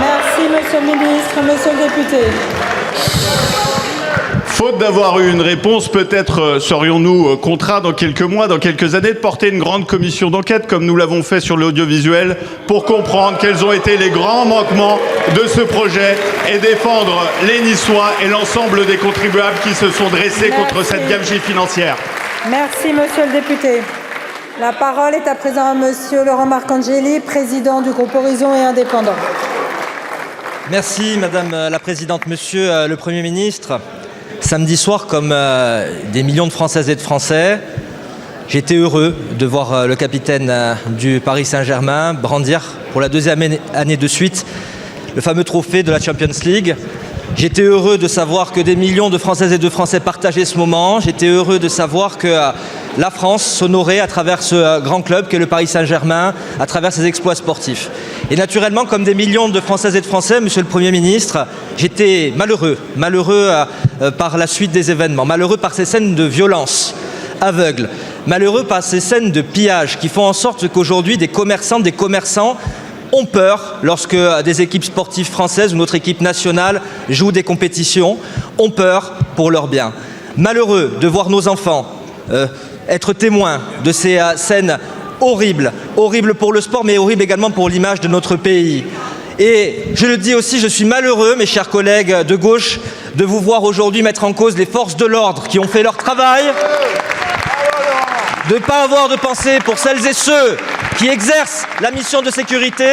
Merci Monsieur le ministre, Monsieur le député. Faute d'avoir eu une réponse, peut-être serions-nous contraints dans quelques mois, dans quelques années, de porter une grande commission d'enquête, comme nous l'avons fait sur l'audiovisuel, pour comprendre quels ont été les grands manquements de ce projet et défendre les Niçois et l'ensemble des contribuables qui se sont dressés contre cette gabegie financière. Merci, monsieur le député. La parole est à présent à monsieur Laurent Marcangeli, président du groupe Horizon et Indépendants. Merci Madame la Présidente. Monsieur le Premier ministre, samedi soir, comme des millions de Françaises et de Français, j'étais heureux de voir le capitaine du Paris Saint-Germain brandir pour la deuxième année de suite le fameux trophée de la Champions League. J'étais heureux de savoir que des millions de Françaises et de Français partageaient ce moment. J'étais heureux de savoir que la France s'honorait à travers ce grand club qu'est le Paris Saint-Germain, à travers ses exploits sportifs. Et naturellement, comme des millions de Françaises et de Français, Monsieur le Premier ministre, j'étais malheureux par la suite des événements, malheureux par ces scènes de violence aveugle, malheureux par ces scènes de pillage qui font en sorte qu'aujourd'hui des commerçants ont peur lorsque des équipes sportives françaises ou notre équipe nationale jouent des compétitions, ont peur pour leurs biens. Malheureux de voir nos enfants être témoins de ces scènes horribles, horribles pour le sport, mais horribles également pour l'image de notre pays. Et je le dis aussi, je suis malheureux, mes chers collègues de gauche, de vous voir aujourd'hui mettre en cause les forces de l'ordre qui ont fait leur travail, de ne pas avoir de pensée pour celles et ceux qui exercent la mission de sécurité.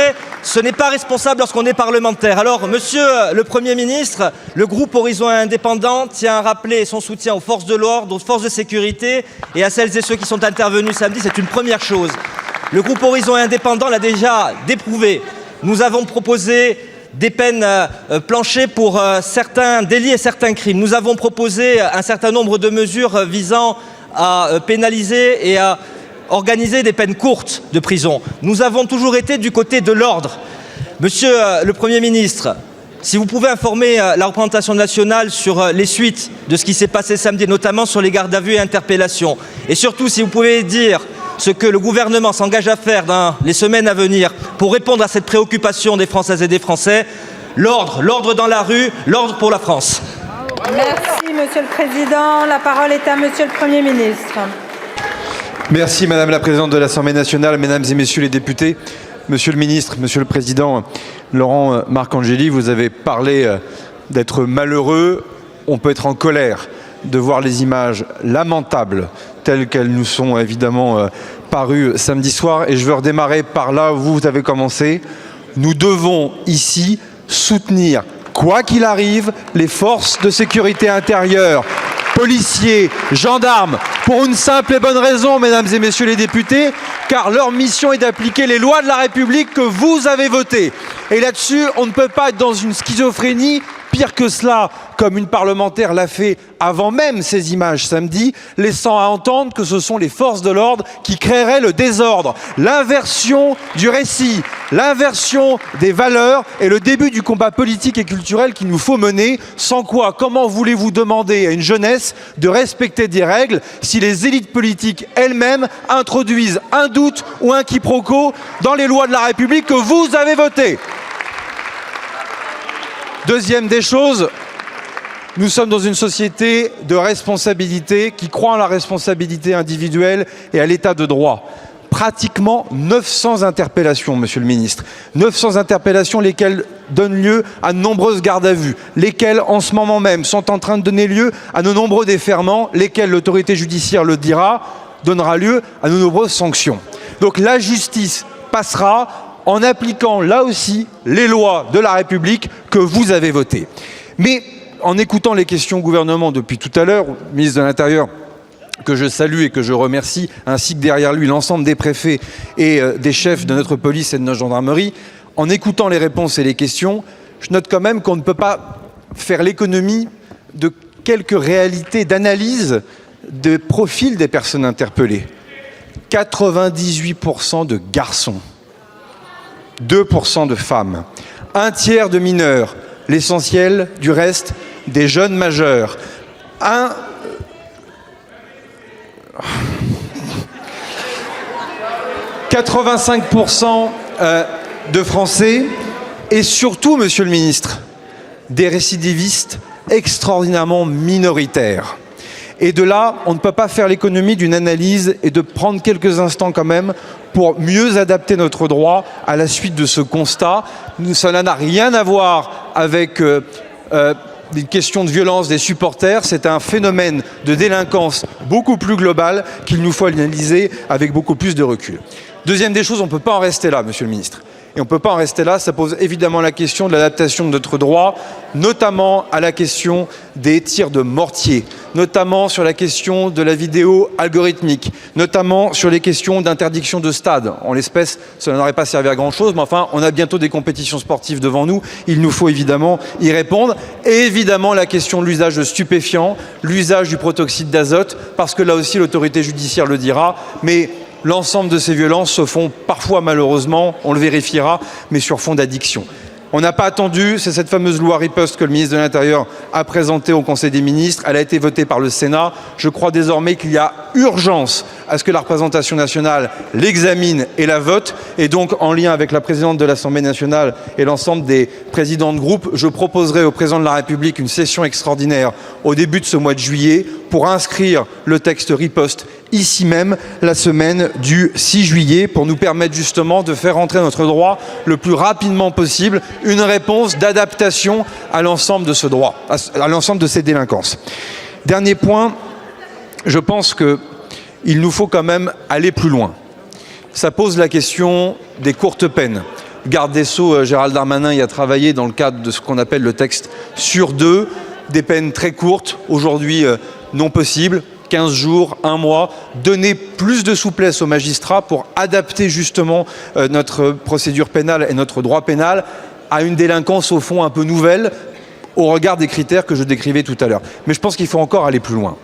Ce n'est pas responsable lorsqu'on est parlementaire. Alors, monsieur le Premier ministre, le groupe Horizon Indépendant tient à rappeler son soutien aux forces de l'ordre, aux forces de sécurité et à celles et ceux qui sont intervenus samedi. C'est une première chose. Le groupe Horizon Indépendant l'a déjà déprouvé. Nous avons proposé des peines planchées pour certains délits et certains crimes. Nous avons proposé un certain nombre de mesures visant à pénaliser et à organiser des peines courtes de prison. Nous avons toujours été du côté de l'ordre. Monsieur le Premier ministre, si vous pouvez informer la représentation nationale sur les suites de ce qui s'est passé samedi, notamment sur les gardes à vue et interpellations, et surtout si vous pouvez dire ce que le gouvernement s'engage à faire dans les semaines à venir pour répondre à cette préoccupation des Françaises et des Français, l'ordre dans la rue, l'ordre pour la France. Merci, monsieur le président. La parole est à monsieur le Premier ministre. Merci Madame la Présidente de l'Assemblée nationale, Mesdames et Messieurs les députés, Monsieur le Ministre, Monsieur le Président Laurent Marcangeli, vous avez parlé d'être malheureux. On peut être en colère de voir les images lamentables telles qu'elles nous sont évidemment parues samedi soir. Et je veux redémarrer par là où vous avez commencé. Nous devons ici soutenir, quoi qu'il arrive, les forces de sécurité intérieure, policiers, gendarmes, pour une simple et bonne raison, mesdames et messieurs les députés, car leur mission est d'appliquer les lois de la République que vous avez votées. Et là-dessus, on ne peut pas être dans une schizophrénie. Pire que cela, comme une parlementaire l'a fait avant même ces images samedi, laissant à entendre que ce sont les forces de l'ordre qui créeraient le désordre. L'inversion du récit, l'inversion des valeurs est le début du combat politique et culturel qu'il nous faut mener, sans quoi, comment voulez-vous demander à une jeunesse de respecter des règles si les élites politiques elles-mêmes introduisent un doute ou un quiproquo dans les lois de la République que vous avez votées? Deuxième des choses, nous sommes dans une société de responsabilité qui croit en la responsabilité individuelle et à l'état de droit. Pratiquement 900 interpellations, Monsieur le Ministre. 900 interpellations, lesquelles donnent lieu à de nombreuses gardes à vue, lesquelles, en ce moment même, sont en train de donner lieu à de nombreux déferments, lesquels, l'autorité judiciaire le dira, donnera lieu à de nombreuses sanctions. Donc la justice passera en appliquant là aussi les lois de la République que vous avez votées. Mais en écoutant les questions au gouvernement depuis tout à l'heure, le ministre de l'Intérieur, que je salue et que je remercie, ainsi que derrière lui l'ensemble des préfets et des chefs de notre police et de notre gendarmerie, en écoutant les réponses et les questions, je note quand même qu'on ne peut pas faire l'économie de quelques réalités d'analyse de profil des personnes interpellées. 98% de garçons. 2% de femmes, un tiers de mineurs, l'essentiel du reste des jeunes majeurs, 85% de Français et surtout, Monsieur le Ministre, des récidivistes extraordinairement minoritaire. Et de là, on ne peut pas faire l'économie d'une analyse et de prendre quelques instants quand même pour mieux adapter notre droit à la suite de ce constat. Cela n'a rien à voir avec des questions de violence des supporters, c'est un phénomène de délinquance beaucoup plus global qu'il nous faut analyser avec beaucoup plus de recul. Deuxième des choses, on ne peut pas en rester là, Monsieur le Ministre. Et on ne peut pas en rester là, ça pose évidemment la question de l'adaptation de notre droit, notamment à la question des tirs de mortier, notamment sur la question de la vidéo algorithmique, notamment sur les questions d'interdiction de stade. En l'espèce, cela n'aurait pas servi à grand-chose, mais enfin, on a bientôt des compétitions sportives devant nous, il nous faut évidemment y répondre. Et évidemment, la question de l'usage de stupéfiants, l'usage du protoxyde d'azote, parce que là aussi, l'autorité judiciaire le dira, mais l'ensemble de ces violences se font parfois, malheureusement, on le vérifiera, mais sur fond d'addiction. On n'a pas attendu, c'est cette fameuse loi riposte que le ministre de l'Intérieur a présentée au Conseil des ministres. Elle a été votée par le Sénat. Je crois désormais qu'il y a urgence à ce que la représentation nationale l'examine et la vote. Et donc, en lien avec la présidente de l'Assemblée nationale et l'ensemble des présidents de groupe, je proposerai au président de la République une session extraordinaire au début de ce mois de juillet pour inscrire le texte riposte ici même la semaine du 6 juillet pour nous permettre justement de faire entrer notre droit le plus rapidement possible une réponse d'adaptation à l'ensemble de ce droit, à l'ensemble de ces délinquances. Dernier point, je pense qu'il nous faut quand même aller plus loin. Ça pose la question des courtes peines. Garde des Sceaux Gérald Darmanin y a travaillé dans le cadre de ce qu'on appelle le texte sur 2, des peines très courtes, aujourd'hui non possibles. 15 jours, 1 mois, donner plus de souplesse aux magistrats pour adapter justement notre procédure pénale et notre droit pénal à une délinquance au fond un peu nouvelle au regard des critères que je décrivais tout à l'heure. Mais je pense qu'il faut encore aller plus loin.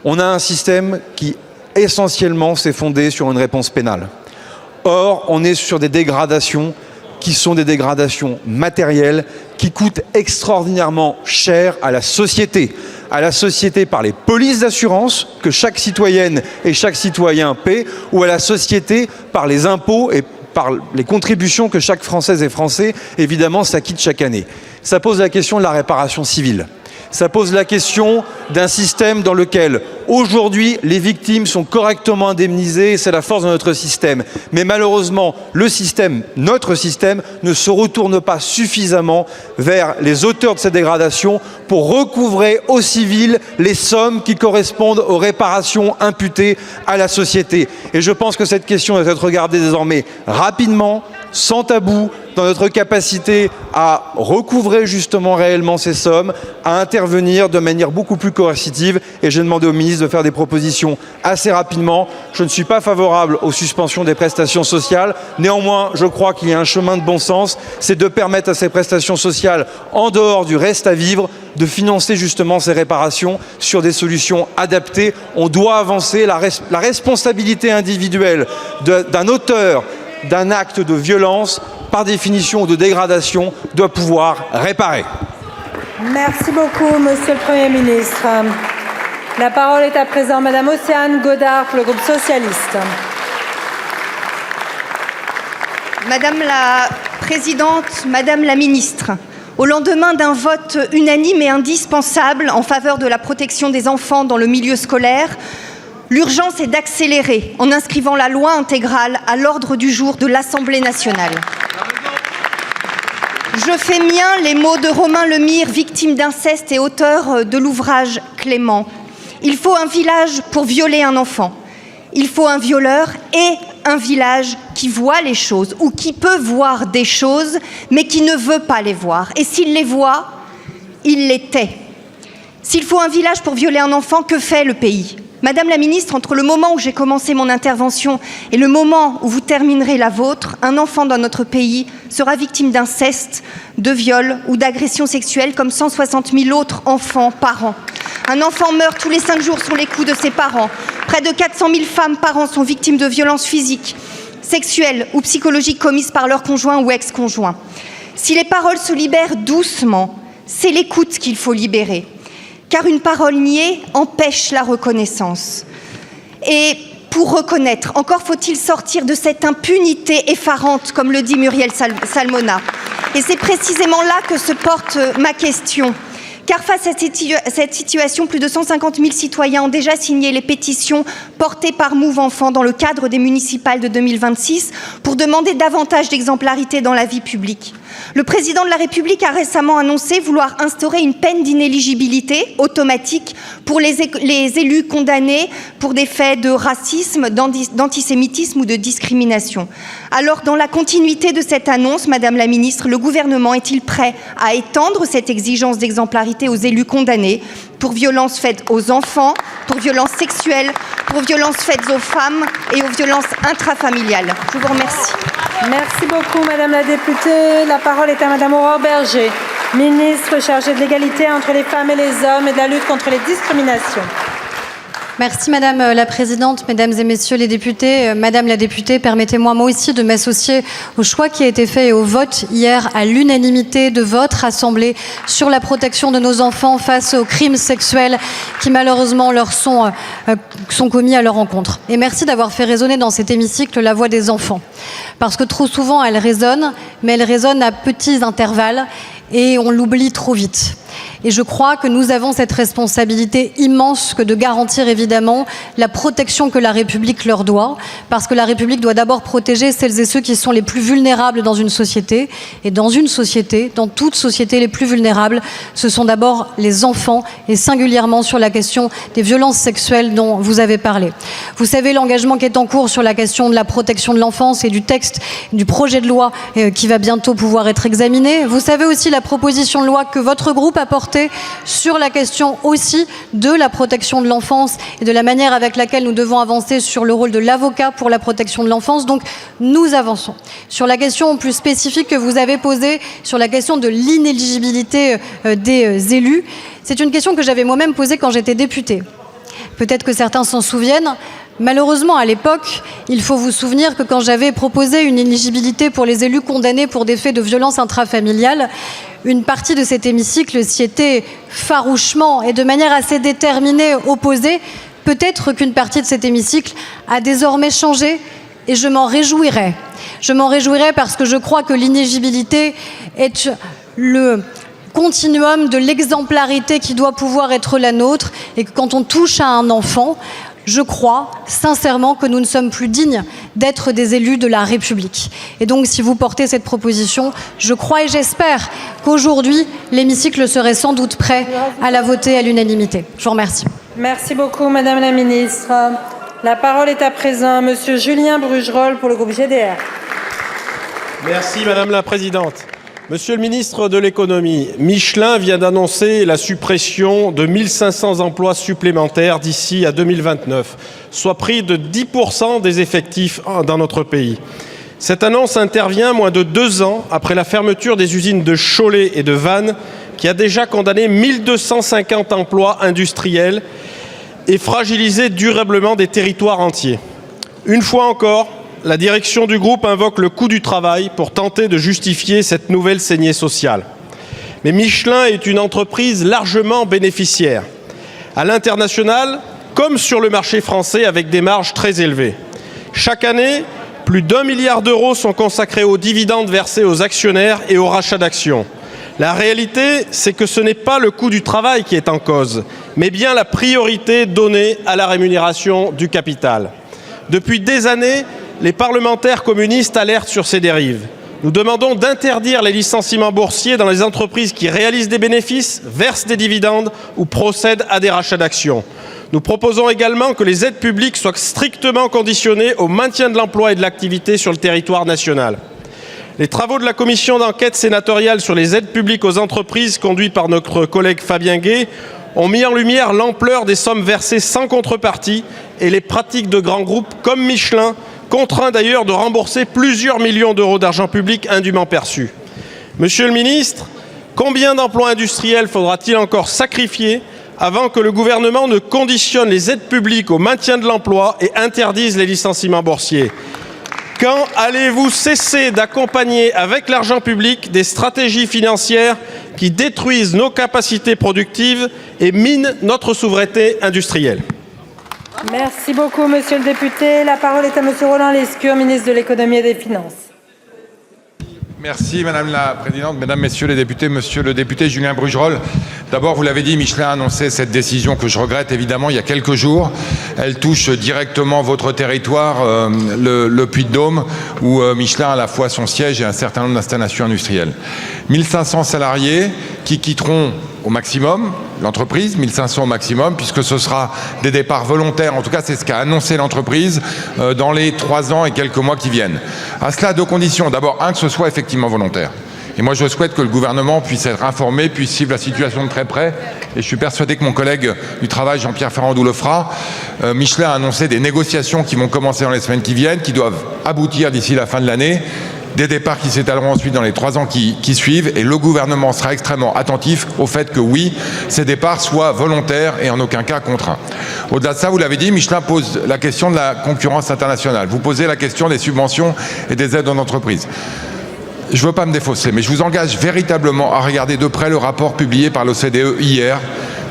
On a un système qui essentiellement s'est fondé sur une réponse pénale. Or, on est sur des dégradations qui sont des dégradations matérielles qui coûtent extraordinairement cher à la société par les polices d'assurance que chaque citoyenne et chaque citoyen paie, ou à la société par les impôts et par les contributions que chaque Française et Français, évidemment, s'acquitte chaque année. Ça pose la question de la réparation civile. Ça pose la question d'un système dans lequel, aujourd'hui, les victimes sont correctement indemnisées, et c'est la force de notre système. Mais malheureusement, notre système, ne se retourne pas suffisamment vers les auteurs de ces dégradations pour recouvrer aux civils les sommes qui correspondent aux réparations imputées à la société. Et je pense que cette question doit être regardée désormais rapidement, sans tabou, dans notre capacité à recouvrer justement réellement ces sommes, à intervenir de manière beaucoup plus coercitive. Et j'ai demandé au ministre de faire des propositions assez rapidement. Je ne suis pas favorable aux suspensions des prestations sociales. Néanmoins, je crois qu'il y a un chemin de bon sens, c'est de permettre à ces prestations sociales, en dehors du reste à vivre, de financer justement ces réparations sur des solutions adaptées. On doit avancer. La responsabilité individuelle d'un auteur d'un acte de violence, par définition ou de dégradation, doit pouvoir réparer. Merci beaucoup, Monsieur le Premier ministre. La parole est à présent Madame Océane Godard pour le groupe socialiste. Madame la Présidente, Madame la Ministre, au lendemain d'un vote unanime et indispensable en faveur de la protection des enfants dans le milieu scolaire, l'urgence est d'accélérer en inscrivant la loi intégrale à l'ordre du jour de l'Assemblée nationale. Je fais mien les mots de Romain Lemire, victime d'inceste et auteur de l'ouvrage Clément. Il faut un village pour violer un enfant. Il faut un violeur et un village qui voit les choses ou qui peut voir des choses mais qui ne veut pas les voir. Et s'il les voit, il les tait. S'il faut un village pour violer un enfant, que fait le pays ? Madame la ministre, entre le moment où j'ai commencé mon intervention et le moment où vous terminerez la vôtre, un enfant dans notre pays sera victime d'inceste, de viol ou d'agression sexuelle comme 160 000 autres enfants par an. Un enfant meurt tous les 5 jours sous les coups de ses parents. Près de 400 000 femmes par an sont victimes de violences physiques, sexuelles ou psychologiques commises par leur conjoint ou ex-conjoint. Si les paroles se libèrent doucement, c'est l'écoute qu'il faut libérer. Car une parole niée empêche la reconnaissance. Et pour reconnaître, encore faut-il sortir de cette impunité effarante, comme le dit Muriel Salmona. Et c'est précisément là que se porte ma question. Car face à cette situation, plus de 150 000 citoyens ont déjà signé les pétitions portées par Move Enfants dans le cadre des municipales de 2026 pour demander davantage d'exemplarité dans la vie publique. Le président de la République a récemment annoncé vouloir instaurer une peine d'inéligibilité automatique pour les élus condamnés pour des faits de racisme, d'antisémitisme ou de discrimination. Alors, dans la continuité de cette annonce, Madame la Ministre, le gouvernement est-il prêt à étendre cette exigence d'exemplarité aux élus condamnés pour violences faites aux enfants, pour violences sexuelles, pour violences faites aux femmes et aux violences intrafamiliales? Je vous remercie. Merci beaucoup, Madame la députée. La parole est à Madame Aurore Bergé, ministre chargée de l'égalité entre les femmes et les hommes et de la lutte contre les discriminations. Merci Madame la Présidente, Mesdames et Messieurs les députés. Madame la députée, permettez-moi moi aussi de m'associer au choix qui a été fait et au vote hier à l'unanimité de votre Assemblée sur la protection de nos enfants face aux crimes sexuels qui malheureusement leur sont commis à leur encontre. Et merci d'avoir fait résonner dans cet hémicycle la voix des enfants. Parce que trop souvent elle résonne, mais elle résonne à petits intervalles et on l'oublie trop vite. Et je crois que nous avons cette responsabilité immense que de garantir évidemment la protection que la République leur doit, parce que la République doit d'abord protéger celles et ceux qui sont les plus vulnérables dans une société. Et dans une société, dans toute société, les plus vulnérables, ce sont d'abord les enfants, et singulièrement sur la question des violences sexuelles dont vous avez parlé. Vous savez l'engagement qui est en cours sur la question de la protection de l'enfance et du texte, du projet de loi qui va bientôt pouvoir être examiné. Vous savez aussi la proposition de loi que votre groupe a portée sur la question aussi de la protection de l'enfance et de la manière avec laquelle nous devons avancer sur le rôle de l'avocat pour la protection de l'enfance. Donc nous avançons. Sur la question plus spécifique que vous avez posée, sur la question de l'inéligibilité des élus, c'est une question que j'avais moi-même posée quand j'étais députée. Peut-être que certains s'en souviennent. Malheureusement, à l'époque, il faut vous souvenir que quand j'avais proposé une éligibilité pour les élus condamnés pour des faits de violence intrafamiliale, une partie de cet hémicycle s'y était farouchement et de manière assez déterminée opposée. Peut-être qu'une partie de cet hémicycle a désormais changé et je m'en réjouirais. Je m'en réjouirais parce que je crois que l'inéligibilité est le continuum de l'exemplarité qui doit pouvoir être la nôtre et que quand on touche à un enfant, je crois sincèrement que nous ne sommes plus dignes d'être des élus de la République. Et donc, si vous portez cette proposition, je crois et j'espère qu'aujourd'hui, l'hémicycle serait sans doute prêt à la voter à l'unanimité. Je vous remercie. Merci beaucoup, Madame la Ministre. La parole est à présent à Monsieur Julien Brugerolles pour le groupe GDR. Merci, Madame la Présidente. Monsieur le ministre de l'économie, Michelin vient d'annoncer la suppression de 1500 emplois supplémentaires d'ici à 2029, soit près de 10% des effectifs dans notre pays. Cette annonce intervient moins de 2 ans après la fermeture des usines de Cholet et de Vannes, qui a déjà condamné 1250 emplois industriels et fragilisé durablement des territoires entiers. Une fois encore, la direction du groupe invoque le coût du travail pour tenter de justifier cette nouvelle saignée sociale. Mais Michelin est une entreprise largement bénéficiaire, à l'international comme sur le marché français avec des marges très élevées. Chaque année, plus d'1 milliard d'euros sont consacrés aux dividendes versés aux actionnaires et au rachat d'actions. La réalité, c'est que ce n'est pas le coût du travail qui est en cause, mais bien la priorité donnée à la rémunération du capital. Depuis des années, les parlementaires communistes alertent sur ces dérives. Nous demandons d'interdire les licenciements boursiers dans les entreprises qui réalisent des bénéfices, versent des dividendes ou procèdent à des rachats d'actions. Nous proposons également que les aides publiques soient strictement conditionnées au maintien de l'emploi et de l'activité sur le territoire national. Les travaux de la commission d'enquête sénatoriale sur les aides publiques aux entreprises, conduits par notre collègue Fabien Gay, ont mis en lumière l'ampleur des sommes versées sans contrepartie et les pratiques de grands groupes comme Michelin, contraints d'ailleurs de rembourser plusieurs millions d'euros d'argent public indûment perçus. Monsieur le ministre, combien d'emplois industriels faudra-t-il encore sacrifier avant que le gouvernement ne conditionne les aides publiques au maintien de l'emploi et interdise les licenciements boursiers? Quand allez-vous cesser d'accompagner avec l'argent public des stratégies financières qui détruisent nos capacités productives et minent notre souveraineté industrielle? Merci beaucoup, Monsieur le député. La parole est à Monsieur Roland Lescure, ministre de l'économie et des finances. Merci Madame la Présidente, Mesdames, Messieurs les députés, Monsieur le député Julien Brugerolles. D'abord, vous l'avez dit, Michelin a annoncé cette décision que je regrette évidemment il y a quelques jours. Elle touche directement votre territoire, le Puy-de-Dôme, où Michelin a à la fois son siège et un certain nombre d'installations industrielles. 1500 salariés qui quitteront au maximum l'entreprise, 1500 au maximum, puisque ce sera des départs volontaires, en tout cas c'est ce qu'a annoncé l'entreprise dans les 3 ans et quelques mois qui viennent. À cela, 2 conditions. D'abord, que ce soit effectivement volontaire. Et moi, je souhaite que le gouvernement puisse être informé, puisse suivre la situation de très près. Et je suis persuadé que mon collègue du travail, Jean-Pierre Farandou, le fera. Michelin a annoncé des négociations qui vont commencer dans les semaines qui viennent, qui doivent aboutir d'ici la fin de l'année. Des départs qui s'étaleront ensuite dans les 3 ans qui suivent. Et le gouvernement sera extrêmement attentif au fait que oui, ces départs soient volontaires et en aucun cas contraints. Au-delà de ça, vous l'avez dit, Michelin pose la question de la concurrence internationale. Vous posez la question des subventions et des aides aux entreprises. Je ne veux pas me défausser, mais je vous engage véritablement à regarder de près le rapport publié par l'OCDE hier,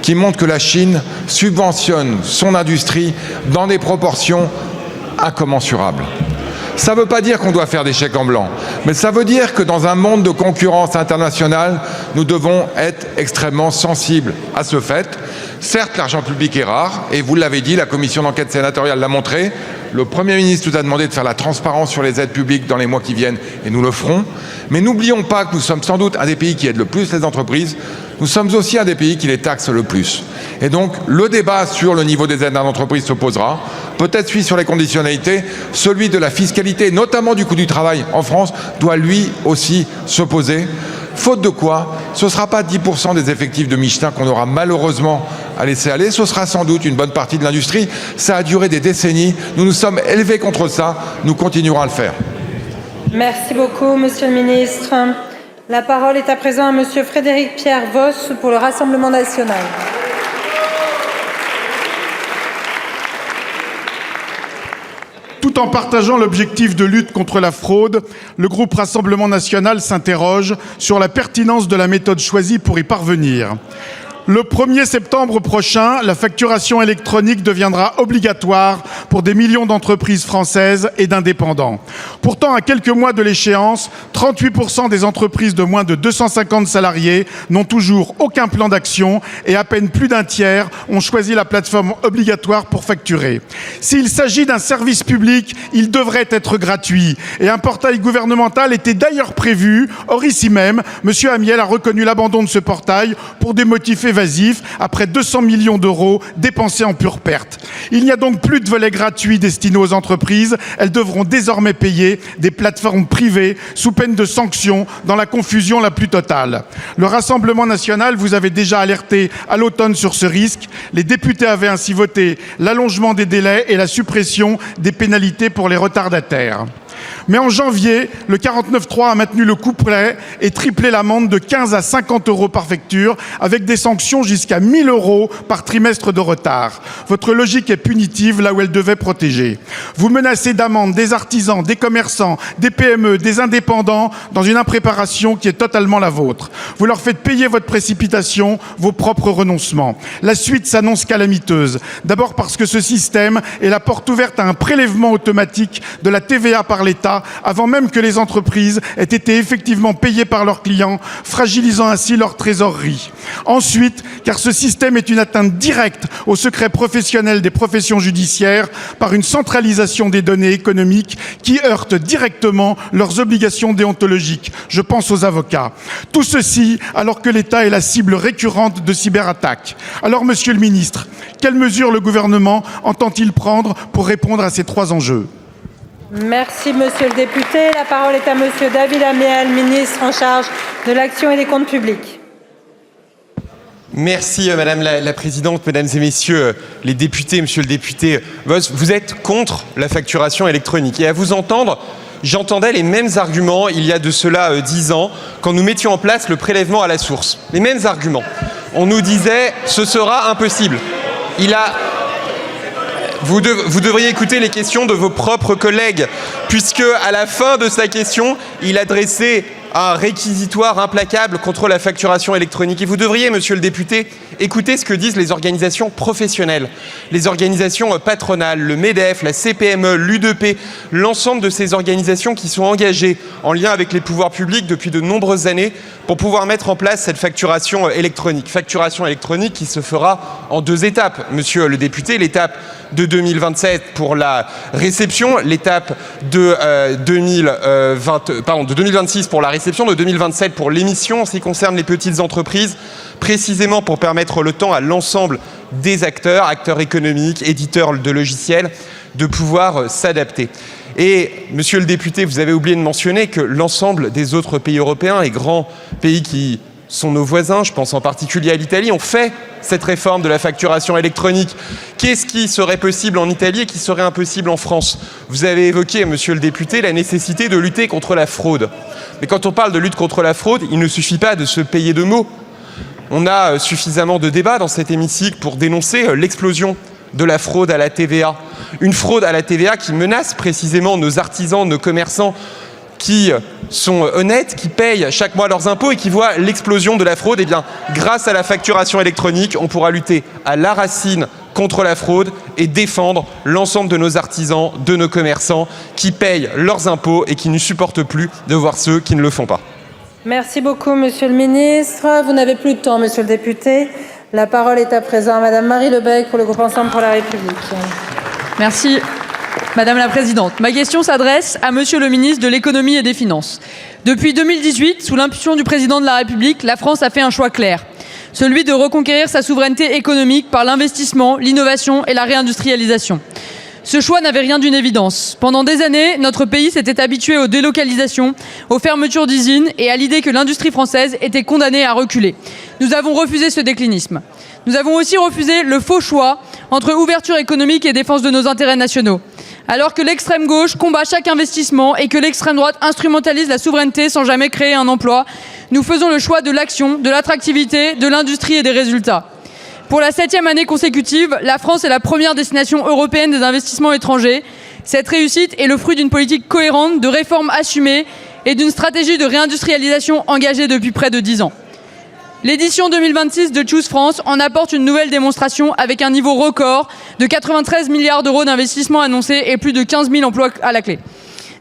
qui montre que la Chine subventionne son industrie dans des proportions incommensurables. Ça ne veut pas dire qu'on doit faire des chèques en blanc, mais ça veut dire que dans un monde de concurrence internationale, nous devons être extrêmement sensibles à ce fait. Certes, l'argent public est rare, et vous l'avez dit, la commission d'enquête sénatoriale l'a montré. Le Premier ministre nous a demandé de faire la transparence sur les aides publiques dans les mois qui viennent, et nous le ferons. Mais n'oublions pas que nous sommes sans doute un des pays qui aide le plus les entreprises. Nous sommes aussi un des pays qui les taxe le plus. Et donc, le débat sur le niveau des aides à l'entreprise se posera. Peut-être celui sur les conditionnalités, celui de la fiscalité, notamment du coût du travail en France, doit lui aussi se poser. Faute de quoi, ce ne sera pas 10% des effectifs de Michelin qu'on aura malheureusement à laisser aller, ce sera sans doute une bonne partie de l'industrie. Ça a duré des décennies, nous nous sommes élevés contre ça, nous continuerons à le faire. Merci beaucoup, Monsieur le Ministre. La parole est à présent à Monsieur Frédéric Pierre Voss pour le Rassemblement national. Tout en partageant l'objectif de lutte contre la fraude, le groupe Rassemblement national s'interroge sur la pertinence de la méthode choisie pour y parvenir. Le 1er septembre prochain, la facturation électronique deviendra obligatoire pour des millions d'entreprises françaises et d'indépendants. Pourtant, à quelques mois de l'échéance, 38% des entreprises de moins de 250 salariés n'ont toujours aucun plan d'action et à peine plus d'un tiers ont choisi la plateforme obligatoire pour facturer. S'il s'agit d'un service public, il devrait être gratuit. Et un portail gouvernemental était d'ailleurs prévu. Or, ici même, M. Amiel a reconnu l'abandon de ce portail pour des motifs évasif après 200 millions d'euros dépensés en pure perte. Il n'y a donc plus de volet gratuit destiné aux entreprises. Elles devront désormais payer des plateformes privées sous peine de sanctions dans la confusion la plus totale. Le Rassemblement national vous avait déjà alerté à l'automne sur ce risque. Les députés avaient ainsi voté l'allongement des délais et la suppression des pénalités pour les retardataires. Mais en janvier, le 49.3 a maintenu le couplet et triplé l'amende de 15 à 50 euros par facture, avec des sanctions jusqu'à 1 000 euros par trimestre de retard. Votre logique est punitive là où elle devait protéger. Vous menacez d'amende des artisans, des commerçants, des PME, des indépendants dans une impréparation qui est totalement la vôtre. Vous leur faites payer votre précipitation, vos propres renoncements. La suite s'annonce calamiteuse. D'abord parce que ce système est la porte ouverte à un prélèvement automatique de la TVA par l'État avant même que les entreprises aient été effectivement payées par leurs clients, fragilisant ainsi leur trésorerie. Ensuite, car ce système est une atteinte directe au secret professionnel des professions judiciaires par une centralisation des données économiques qui heurte directement leurs obligations déontologiques. Je pense aux avocats. Tout ceci alors que l'État est la cible récurrente de cyberattaques. Alors, Monsieur le Ministre, quelles mesures le gouvernement entend-il prendre pour répondre à ces 3 enjeux ? Merci, Monsieur le député. La parole est à Monsieur David Amiel, ministre en charge de l'action et des comptes publics. Merci Madame la Présidente, Mesdames et Messieurs les députés, Monsieur le député Voss, vous êtes contre la facturation électronique. Et à vous entendre, j'entendais les mêmes arguments il y a de cela 10 ans, quand nous mettions en place le prélèvement à la source. Les mêmes arguments. On nous disait « ce sera impossible ». Vous devriez écouter les questions de vos propres collègues, puisque à la fin de sa question, il adressait un réquisitoire implacable contre la facturation électronique. Et vous devriez, monsieur le député, écouter ce que disent les organisations professionnelles, les organisations patronales, le MEDEF, la CPME, l'UDP, l'ensemble de ces organisations qui sont engagées en lien avec les pouvoirs publics depuis de nombreuses années pour pouvoir mettre en place cette facturation électronique. Facturation électronique qui se fera en 2 étapes, monsieur le député. L'étape de 2027 pour la réception, l'étape de 2026 pour la réception, de 2027 pour l'émission en ce qui concerne les petites entreprises, précisément pour permettre le temps à l'ensemble des acteurs économiques, éditeurs de logiciels, de pouvoir s'adapter. Et, monsieur le député, vous avez oublié de mentionner que l'ensemble des autres pays européens, les grands pays qui sont nos voisins, je pense en particulier à l'Italie, ont fait cette réforme de la facturation électronique. Qu'est-ce qui serait possible en Italie et qui serait impossible en France? Vous avez évoqué, monsieur le député, la nécessité de lutter contre la fraude. Mais quand on parle de lutte contre la fraude, il ne suffit pas de se payer de mots. On a suffisamment de débats dans cet hémicycle pour dénoncer l'explosion de la fraude à la TVA. Une fraude à la TVA qui menace précisément nos artisans, nos commerçants qui sont honnêtes, qui payent chaque mois leurs impôts et qui voient l'explosion de la fraude. Eh bien, grâce à la facturation électronique, on pourra lutter à la racine contre la fraude et défendre l'ensemble de nos artisans, de nos commerçants qui payent leurs impôts et qui ne supportent plus de voir ceux qui ne le font pas. Merci beaucoup, monsieur le ministre. Vous n'avez plus de temps, monsieur le député. La parole est à présent à madame Marie Lebec pour le groupe Ensemble pour la République. Merci, madame la présidente. Ma question s'adresse à monsieur le ministre de l'économie et des finances. Depuis 2018, sous l'impulsion du président de la République, la France a fait un choix clair. Celui de reconquérir sa souveraineté économique par l'investissement, l'innovation et la réindustrialisation. Ce choix n'avait rien d'une évidence. Pendant des années, notre pays s'était habitué aux délocalisations, aux fermetures d'usines et à l'idée que l'industrie française était condamnée à reculer. Nous avons refusé ce déclinisme. Nous avons aussi refusé le faux choix entre ouverture économique et défense de nos intérêts nationaux. Alors que l'extrême gauche combat chaque investissement et que l'extrême droite instrumentalise la souveraineté sans jamais créer un emploi, nous faisons le choix de l'action, de l'attractivité, de l'industrie et des résultats. Pour la 7e année consécutive, la France est la première destination européenne des investissements étrangers. Cette réussite est le fruit d'une politique cohérente, de réformes assumées et d'une stratégie de réindustrialisation engagée depuis près de 10 ans. L'édition 2026 de Choose France en apporte une nouvelle démonstration avec un niveau record de 93 milliards d'euros d'investissements annoncés et plus de 15 000 emplois à la clé.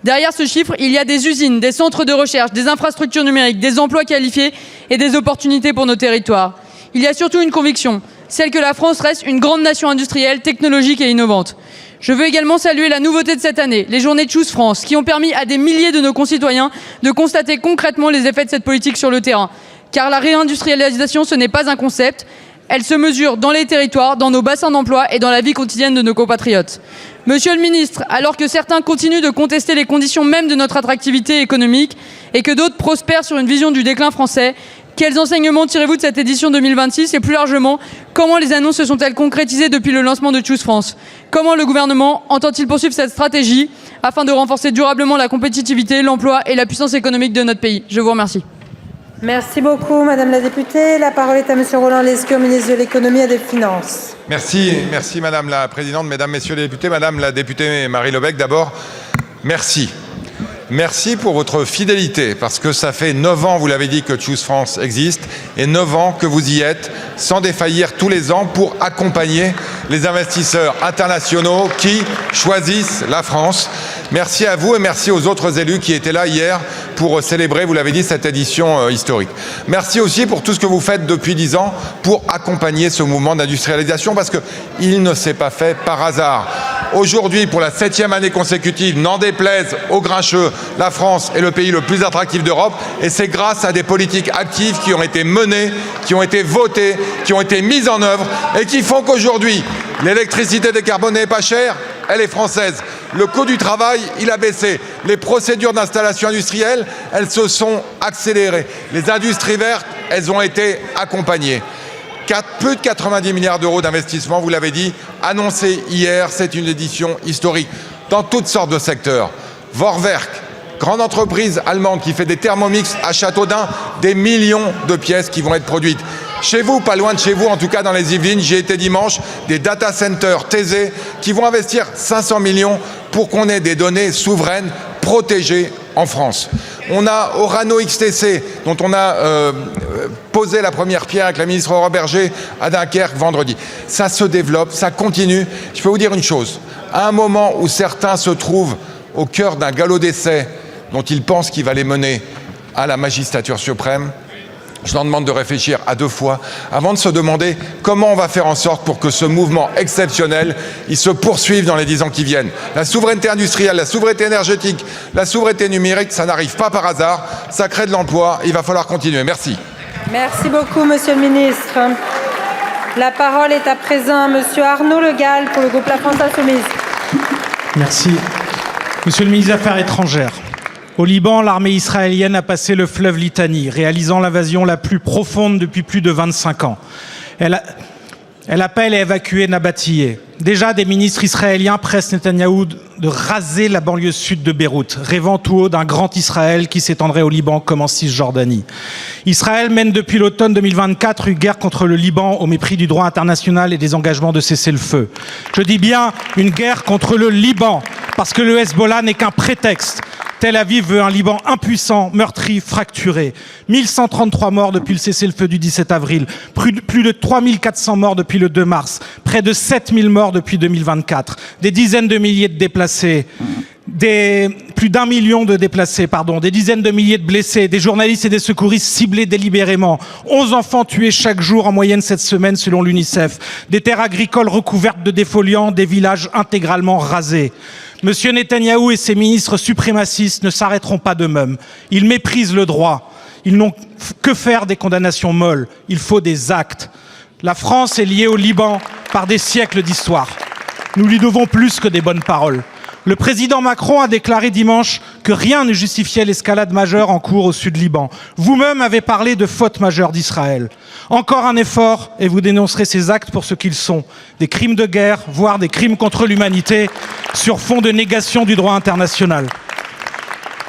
Derrière ce chiffre, il y a des usines, des centres de recherche, des infrastructures numériques, des emplois qualifiés et des opportunités pour nos territoires. Il y a surtout une conviction, celle que la France reste une grande nation industrielle, technologique et innovante. Je veux également saluer la nouveauté de cette année, les journées Choose France, qui ont permis à des milliers de nos concitoyens de constater concrètement les effets de cette politique sur le terrain. Car la réindustrialisation, ce n'est pas un concept, elle se mesure dans les territoires, dans nos bassins d'emploi et dans la vie quotidienne de nos compatriotes. Monsieur le ministre, alors que certains continuent de contester les conditions mêmes de notre attractivité économique et que d'autres prospèrent sur une vision du déclin français, quels enseignements tirez-vous de cette édition 2026 et plus largement, comment les annonces se sont-elles concrétisées depuis le lancement de Choose France? Comment le gouvernement entend-il poursuivre cette stratégie afin de renforcer durablement la compétitivité, l'emploi et la puissance économique de notre pays? Je vous remercie. Merci beaucoup, madame la députée. La parole est à monsieur Roland Lescure, ministre de l'économie et des finances. Merci madame la présidente, mesdames, messieurs les députés. Madame la députée Marie Lebec, d'abord, merci. Merci pour votre fidélité, parce que ça fait 9 ans, vous l'avez dit, que Choose France existe, et 9 ans que vous y êtes, sans défaillir tous les ans, pour accompagner les investisseurs internationaux qui choisissent la France. Merci à vous et merci aux autres élus qui étaient là hier pour célébrer, vous l'avez dit, cette édition historique. Merci aussi pour tout ce que vous faites depuis 10 ans pour accompagner ce mouvement d'industrialisation, parce qu'il ne s'est pas fait par hasard. Aujourd'hui, pour la 7e année consécutive, n'en déplaise aux grincheux, la France est le pays le plus attractif d'Europe, et c'est grâce à des politiques actives qui ont été menées, qui ont été votées, qui ont été mises en œuvre et qui font qu'aujourd'hui, l'électricité décarbonée n'est pas chère, elle est française. Le coût du travail, il a baissé. Les procédures d'installation industrielle, elles se sont accélérées. Les industries vertes, elles ont été accompagnées. Plus de 90 milliards d'euros d'investissement, vous l'avez dit, annoncé hier, c'est une édition historique dans toutes sortes de secteurs. Vorwerk, grande entreprise allemande qui fait des thermomix à Châteaudun, des millions de pièces qui vont être produites. Chez vous, pas loin de chez vous, en tout cas dans les Yvelines, j'y étais dimanche, des data centers Thésée qui vont investir 500 millions pour qu'on ait des données souveraines protégées en France. On a Orano XTC, dont on a posé la première pierre avec la ministre Aurore Bergé à Dunkerque vendredi. Ça se développe, ça continue. Je peux vous dire une chose. À un moment où certains se trouvent au cœur d'un galop d'essai dont ils pensent qu'il va les mener à la magistrature suprême, je leur demande de réfléchir à 2 fois avant de se demander comment on va faire en sorte pour que ce mouvement exceptionnel, il se poursuive dans les 10 ans qui viennent. La souveraineté industrielle, la souveraineté énergétique, la souveraineté numérique, ça n'arrive pas par hasard, ça crée de l'emploi, il va falloir continuer. Merci. Merci beaucoup, Monsieur le Ministre. La parole est à présent à Monsieur Arnaud Le Gall pour le groupe La France Insoumise. Merci. Monsieur le ministre des Affaires étrangères, au Liban, l'armée israélienne a passé le fleuve Litani, réalisant l'invasion la plus profonde depuis plus de 25 ans. Elle appelle à évacuer Nabatiyeh. Déjà, des ministres israéliens pressent Netanyahou de raser la banlieue sud de Beyrouth, rêvant tout haut d'un grand Israël qui s'étendrait au Liban comme en Cisjordanie. Israël mène depuis l'automne 2024 une guerre contre le Liban au mépris du droit international et des engagements de cessez-le-feu. Je dis bien une guerre contre le Liban, parce que le Hezbollah n'est qu'un prétexte. Tel Aviv veut un Liban impuissant, meurtri, fracturé. 1133 morts depuis le cessez-le-feu du 17 avril, plus de 3400 morts depuis le 2 mars, près de 7000 morts depuis 2024, des dizaines de milliers de déplacés, plus d'1 million de déplacés, des dizaines de milliers de blessés, des journalistes et des secouristes ciblés délibérément, 11 enfants tués chaque jour en moyenne cette semaine selon l'UNICEF, des terres agricoles recouvertes de défoliants, des villages intégralement rasés. Monsieur Netanyahou et ses ministres suprémacistes ne s'arrêteront pas d'eux-mêmes. Ils méprisent le droit. Ils n'ont que faire des condamnations molles. Il faut des actes. La France est liée au Liban par des siècles d'histoire. Nous lui devons plus que des bonnes paroles. Le président Macron a déclaré dimanche que rien ne justifiait l'escalade majeure en cours au sud Liban. Vous-même avez parlé de faute majeure d'Israël. Encore un effort et vous dénoncerez ces actes pour ce qu'ils sont. Des crimes de guerre, voire des crimes contre l'humanité, sur fond de négation du droit international.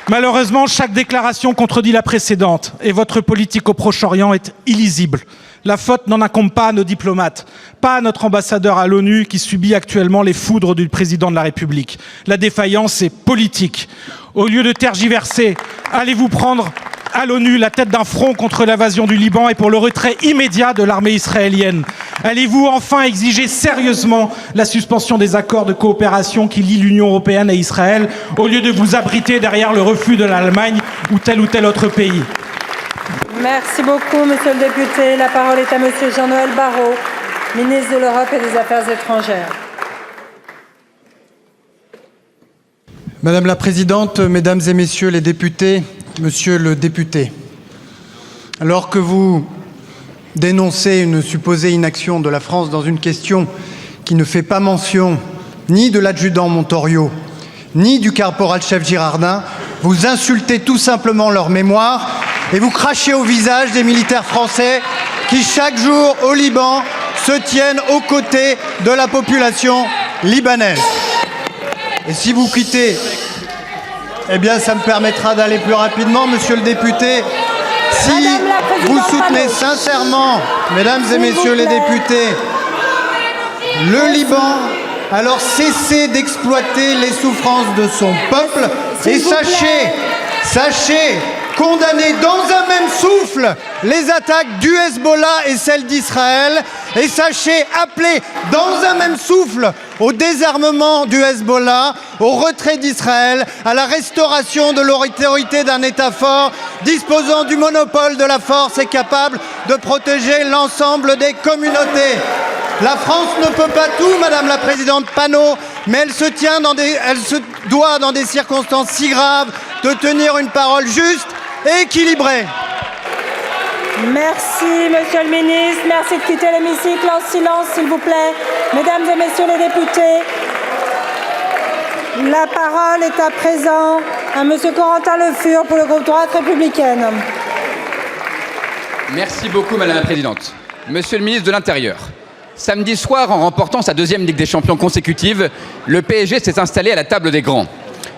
Malheureusement, chaque déclaration contredit la précédente et votre politique au Proche-Orient est illisible. La faute n'en incombe pas à nos diplomates, pas à notre ambassadeur à l'ONU qui subit actuellement les foudres du président de la République. La défaillance est politique. Au lieu de tergiverser, allez-vous prendre à l'ONU la tête d'un front contre l'invasion du Liban et pour le retrait immédiat de l'armée israélienne? Allez-vous enfin exiger sérieusement la suspension des accords de coopération qui lient l'Union européenne et Israël au lieu de vous abriter derrière le refus de l'Allemagne ou tel autre pays? Merci beaucoup, Monsieur le député. La parole est à Monsieur Jean-Noël Barrot, ministre de l'Europe et des Affaires étrangères. Madame la Présidente, Mesdames et Messieurs les députés, Monsieur le député, alors que vous dénoncez une supposée inaction de la France dans une question qui ne fait pas mention ni de l'adjudant Montorio, ni du caporal-chef Girardin, vous insultez tout simplement leur mémoire et vous crachez au visage des militaires français qui, chaque jour au Liban, se tiennent aux côtés de la population libanaise. Et si vous quittez, eh bien ça me permettra d'aller plus rapidement, Monsieur le député. Si vous soutenez sincèrement, Mesdames et Messieurs les députés, le Liban, alors cessez d'exploiter les souffrances de son peuple et sachez condamner dans un même souffle les attaques du Hezbollah et celles d'Israël et sachez appeler dans un même souffle au désarmement du Hezbollah, au retrait d'Israël, à la restauration de l'autorité d'un État fort disposant du monopole de la force et capable de protéger l'ensemble des communautés. La France ne peut pas tout, Madame la Présidente Panot, mais elle se doit dans des circonstances si graves de tenir une parole juste et équilibrée. Merci, Monsieur le Ministre. Merci de quitter l'hémicycle en silence, s'il vous plaît. Mesdames et Messieurs les députés, la parole est à présent à Monsieur Corentin Le Fur pour le groupe Droite républicaine. Merci beaucoup, Madame la Présidente. Monsieur le Ministre de l'Intérieur, samedi soir, en remportant sa deuxième Ligue des Champions consécutive, le PSG s'est installé à la table des grands.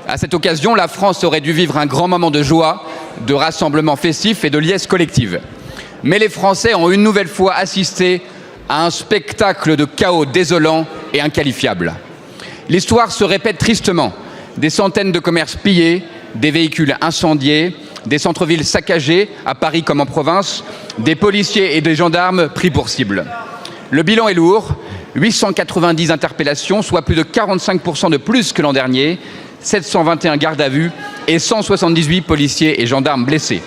À cette occasion, la France aurait dû vivre un grand moment de joie, de rassemblement festif et de liesse collective. Mais les Français ont une nouvelle fois assisté à un spectacle de chaos désolant et inqualifiable. L'histoire se répète tristement. Des centaines de commerces pillés, des véhicules incendiés, des centres-villes saccagés, à Paris comme en province, des policiers et des gendarmes pris pour cible. Le bilan est lourd, 890 interpellations, soit plus de 45% de plus que l'an dernier, 721 gardes à vue et 178 policiers et gendarmes blessés.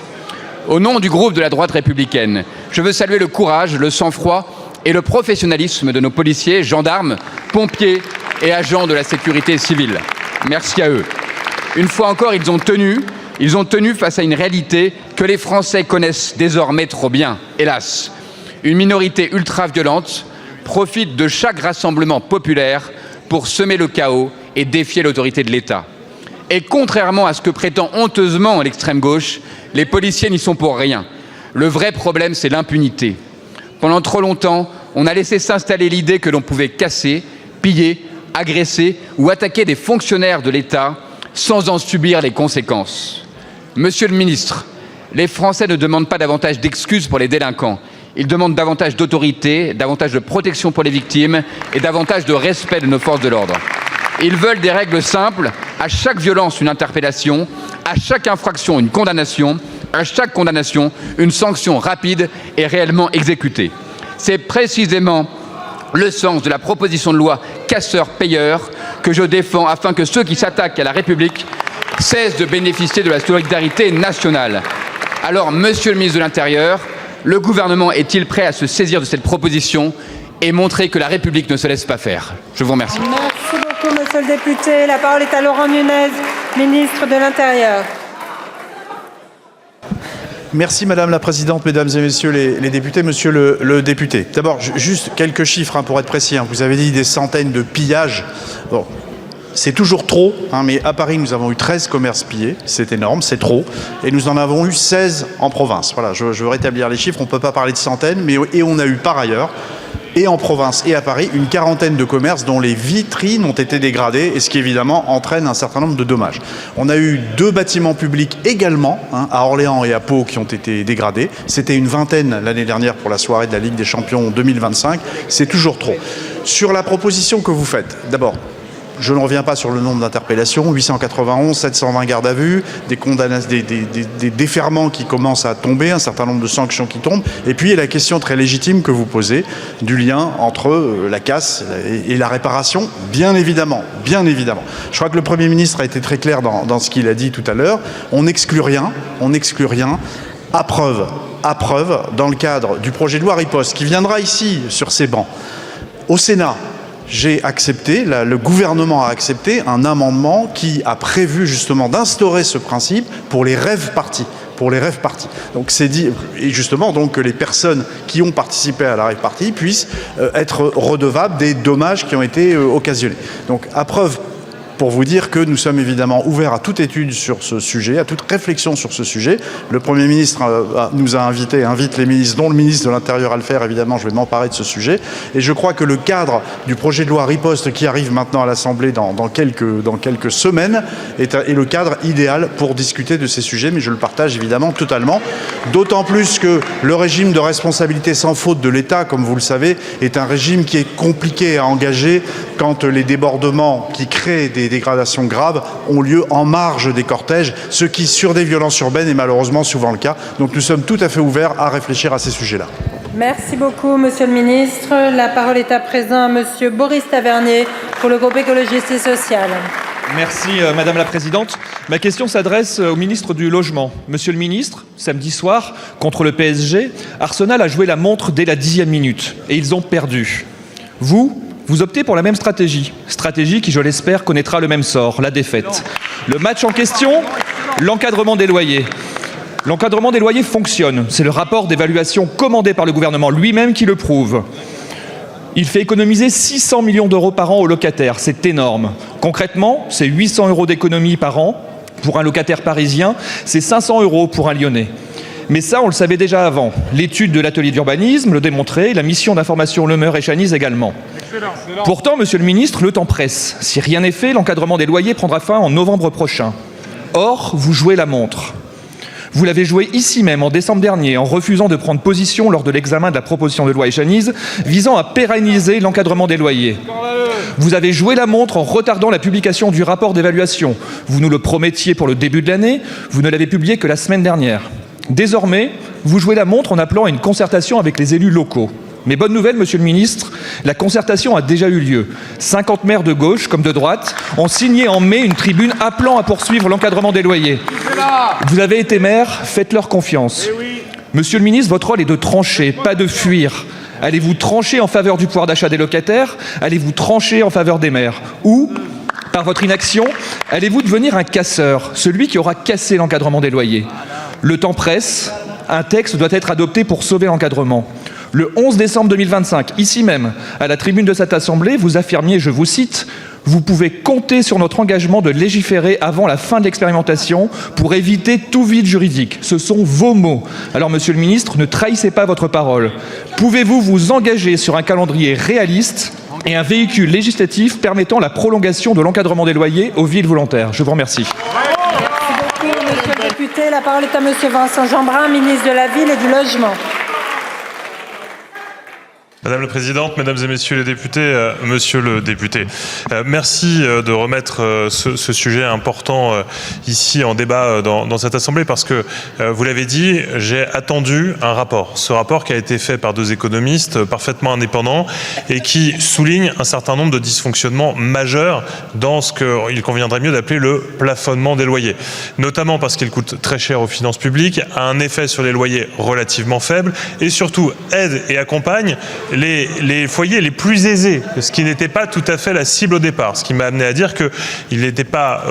Au nom du groupe de la droite républicaine, je veux saluer le courage, le sang-froid et le professionnalisme de nos policiers, gendarmes, pompiers et agents de la sécurité civile. Merci à eux. Une fois encore, ils ont tenu face à une réalité que les Français connaissent désormais trop bien, hélas. Une minorité ultra-violente profite de chaque rassemblement populaire pour semer le chaos et défier l'autorité de l'État. Et contrairement à ce que prétend honteusement l'extrême gauche, les policiers n'y sont pour rien. Le vrai problème, c'est l'impunité. Pendant trop longtemps, on a laissé s'installer l'idée que l'on pouvait casser, piller, agresser ou attaquer des fonctionnaires de l'État sans en subir les conséquences. Monsieur le ministre, les Français ne demandent pas davantage d'excuses pour les délinquants. Ils demandent davantage d'autorité, davantage de protection pour les victimes et davantage de respect de nos forces de l'ordre. Ils veulent des règles simples, à chaque violence une interpellation, à chaque infraction une condamnation, à chaque condamnation une sanction rapide et réellement exécutée. C'est précisément le sens de la proposition de loi casseurs-payeurs que je défends afin que ceux qui s'attaquent à la République cessent de bénéficier de la solidarité nationale. Alors, Monsieur le ministre de l'Intérieur, le gouvernement est-il prêt à se saisir de cette proposition et montrer que la République ne se laisse pas faire? Je vous remercie. Merci beaucoup, monsieur le député. La parole est à Laurent Nunez, ministre de l'Intérieur. Merci Madame la Présidente, Mesdames et Messieurs les députés. Monsieur le député, d'abord, juste quelques chiffres pour être précis. Vous avez dit des centaines de pillages. Bon, c'est toujours trop, mais à Paris, nous avons eu 13 commerces pillés. C'est énorme, c'est trop. Et nous en avons eu 16 en province. Voilà, je veux rétablir les chiffres. On ne peut pas parler de centaines, et on a eu par ailleurs, et en province et à Paris, une quarantaine de commerces dont les vitrines ont été dégradées, et ce qui évidemment entraîne un certain nombre de dommages. On a eu 2 bâtiments publics également, à Orléans et à Pau, qui ont été dégradés. C'était une vingtaine l'année dernière pour la soirée de la Ligue des Champions 2025. C'est toujours trop. Sur la proposition que vous faites, d'abord, je ne reviens pas sur le nombre d'interpellations, 891, 720 gardes à vue, des déferments qui commencent à tomber, un certain nombre de sanctions qui tombent, et puis la question très légitime que vous posez du lien entre la casse et la réparation, bien évidemment, bien évidemment. Je crois que le Premier ministre a été très clair dans ce qu'il a dit tout à l'heure. On n'exclut rien, à preuve, dans le cadre du projet de loi Riposte, qui viendra ici, sur ces bancs, au Sénat. J'ai accepté, le gouvernement a accepté un amendement qui a prévu justement d'instaurer ce principe pour les rêves partis. Donc c'est dit, et justement donc que les personnes qui ont participé à la rave party puissent être redevables des dommages qui ont été occasionnés. Donc à preuve, pour vous dire que nous sommes évidemment ouverts à toute étude sur ce sujet, à toute réflexion sur ce sujet. Le Premier ministre nous a invite les ministres, dont le ministre de l'Intérieur à le faire, évidemment, je vais m'emparer de ce sujet. Et je crois que le cadre du projet de loi Riposte qui arrive maintenant à l'Assemblée dans quelques semaines est le cadre idéal pour discuter de ces sujets, mais je le partage évidemment totalement. D'autant plus que le régime de responsabilité sans faute de l'État, comme vous le savez, est un régime qui est compliqué à engager quand les débordements qui créent des dégradations graves ont lieu en marge des cortèges, ce qui, sur des violences urbaines, est malheureusement souvent le cas. Donc nous sommes tout à fait ouverts à réfléchir à ces sujets-là. Merci beaucoup, Monsieur le Ministre. La parole est à présent à Monsieur Boris Tavernier pour le groupe écologiste et social. Merci Madame la Présidente. Ma question s'adresse au ministre du Logement. Monsieur le ministre, samedi soir, contre le PSG, Arsenal a joué la montre dès la 10e minute et ils ont perdu. Vous optez pour la même stratégie qui, je l'espère, connaîtra le même sort, la défaite. Le match en question, l'encadrement des loyers. L'encadrement des loyers fonctionne. C'est le rapport d'évaluation commandé par le gouvernement lui-même qui le prouve. Il fait économiser 600 millions d'euros par an aux locataires. C'est énorme. Concrètement, c'est 800 euros d'économie par an pour un locataire parisien. C'est 500 euros pour un Lyonnais. Mais ça, on le savait déjà avant. L'étude de l'atelier d'urbanisme le démontrait, la mission d'information Le Meur et Chaniz également. Excellent. Pourtant, monsieur le ministre, le temps presse. Si rien n'est fait, l'encadrement des loyers prendra fin en novembre prochain. Or, vous jouez la montre. Vous l'avez joué ici même en décembre dernier en refusant de prendre position lors de l'examen de la proposition de loi Chaniz visant à pérenniser l'encadrement des loyers. Vous avez joué la montre en retardant la publication du rapport d'évaluation. Vous nous le promettiez pour le début de l'année, vous ne l'avez publié que la semaine dernière. Désormais, vous jouez la montre en appelant à une concertation avec les élus locaux. Mais bonne nouvelle, monsieur le ministre, la concertation a déjà eu lieu. 50 maires de gauche comme de droite ont signé en mai une tribune appelant à poursuivre l'encadrement des loyers. Vous avez été maire, faites-leur confiance. Monsieur le ministre, votre rôle est de trancher, pas de fuir. Allez-vous trancher en faveur du pouvoir d'achat des locataires? Allez-vous trancher en faveur des maires? Ou, par votre inaction, allez-vous devenir un casseur, celui qui aura cassé l'encadrement des loyers? Le temps presse, un texte doit être adopté pour sauver l'encadrement. Le 11 décembre 2025, ici même, à la tribune de cette Assemblée, vous affirmiez, je vous cite, « Vous pouvez compter sur notre engagement de légiférer avant la fin de l'expérimentation pour éviter tout vide juridique. » Ce sont vos mots. Alors, monsieur le ministre, ne trahissez pas votre parole. Pouvez-vous vous engager sur un calendrier réaliste et un véhicule législatif permettant la prolongation de l'encadrement des loyers aux villes volontaires? Je vous remercie. Merci beaucoup, monsieur le député. La parole est à monsieur Vincent Jeanbrun, ministre de la Ville et du Logement. Madame la Présidente, Mesdames et Messieurs les députés, Monsieur le député, merci de remettre ce sujet important ici en débat dans cette Assemblée parce que, vous l'avez dit, j'ai attendu un rapport. Ce rapport qui a été fait par 2 économistes parfaitement indépendants et qui souligne un certain nombre de dysfonctionnements majeurs dans ce qu'il conviendrait mieux d'appeler le plafonnement des loyers. Notamment parce qu'il coûte très cher aux finances publiques, a un effet sur les loyers relativement faible et surtout aide et accompagne les foyers les plus aisés, ce qui n'était pas tout à fait la cible au départ, ce qui m'a amené à dire qu'il n'était pas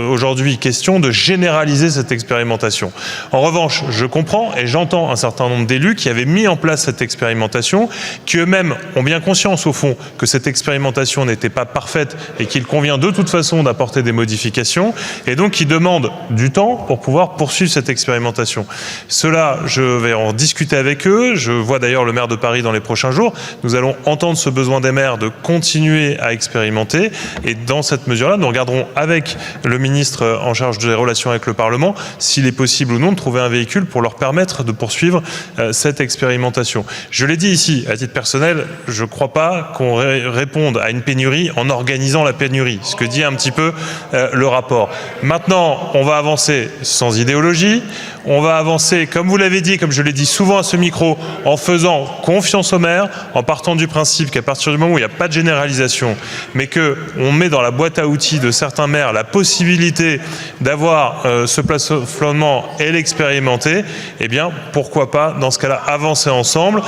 aujourd'hui question de généraliser cette expérimentation. En revanche, je comprends et j'entends un certain nombre d'élus qui avaient mis en place cette expérimentation, qui eux-mêmes ont bien conscience au fond que cette expérimentation n'était pas parfaite et qu'il convient de toute façon d'apporter des modifications et donc qui demandent du temps pour pouvoir poursuivre cette expérimentation. Cela, je vais en discuter avec eux, je vois d'ailleurs le maire de Paris dans les prochains jours. Nous allons entendre ce besoin des maires de continuer à expérimenter et dans cette mesure-là, nous regarderons avec le ministre en charge des relations avec le Parlement s'il est possible ou non de trouver un véhicule pour leur permettre de poursuivre cette expérimentation. Je l'ai dit ici, à titre personnel, je ne crois pas qu'on réponde à une pénurie en organisant la pénurie, ce que dit un petit peu le rapport. Maintenant, on va avancer sans idéologie, on va avancer, comme vous l'avez dit, comme je l'ai dit souvent à ce micro, en faisant confiance aux maires, en partant du principe qu'à partir du moment où il n'y a pas de généralisation, mais qu'on met dans la boîte à outils de certains maires la possibilité d'avoir ce plafonnement et l'expérimenter, eh bien, pourquoi pas, dans ce cas-là, avancer ensemble.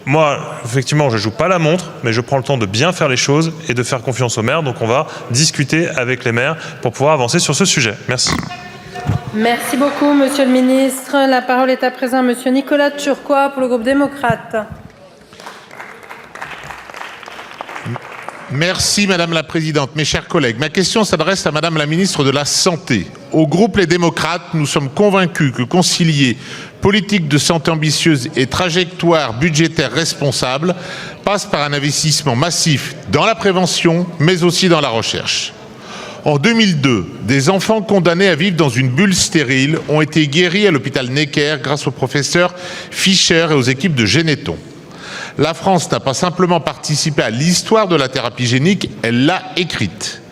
Moi, effectivement, je ne joue pas la montre, mais je prends le temps de bien faire les choses et de faire confiance aux maires. Donc on va discuter avec les maires pour pouvoir avancer sur ce sujet. Merci. Merci beaucoup, monsieur le ministre. La parole est à présent à monsieur Nicolas Turquois pour le groupe démocrate. Merci Madame la Présidente. Mes chers collègues, ma question s'adresse à Madame la Ministre de la Santé. Au groupe Les Démocrates, nous sommes convaincus que concilier politique de santé ambitieuse et trajectoire budgétaire responsable passe par un investissement massif dans la prévention, mais aussi dans la recherche. En 2002, des enfants condamnés à vivre dans une bulle stérile ont été guéris à l'hôpital Necker grâce au professeur Fischer et aux équipes de Généton. La France n'a pas simplement participé à l'histoire de la thérapie génique, elle l'a écrite.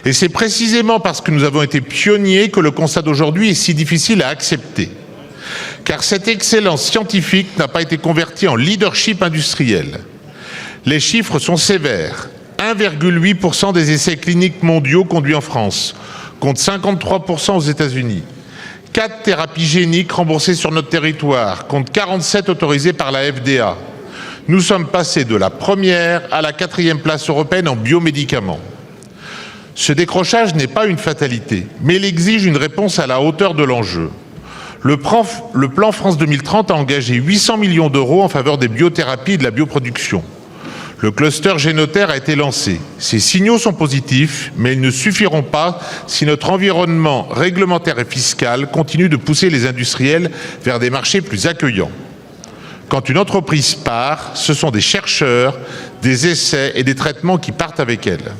Et c'est précisément parce que nous avons été pionniers que le constat d'aujourd'hui est si difficile à accepter. Car cette excellence scientifique n'a pas été convertie en leadership industriel. Les chiffres sont sévères. 1,8% des essais cliniques mondiaux conduits en France, contre 53% aux États-Unis. 4 thérapies géniques remboursées sur notre territoire, contre 47 autorisées par la FDA. Nous sommes passés de la première à la 4e place européenne en biomédicaments. Ce décrochage n'est pas une fatalité, mais il exige une réponse à la hauteur de l'enjeu. Le plan France 2030 a engagé 800 millions d'euros en faveur des biothérapies et de la bioproduction. Le cluster Génotaire a été lancé. Ces signaux sont positifs, mais ils ne suffiront pas si notre environnement réglementaire et fiscal continue de pousser les industriels vers des marchés plus accueillants. Quand une entreprise part, ce sont des chercheurs, des essais et des traitements qui partent avec elle.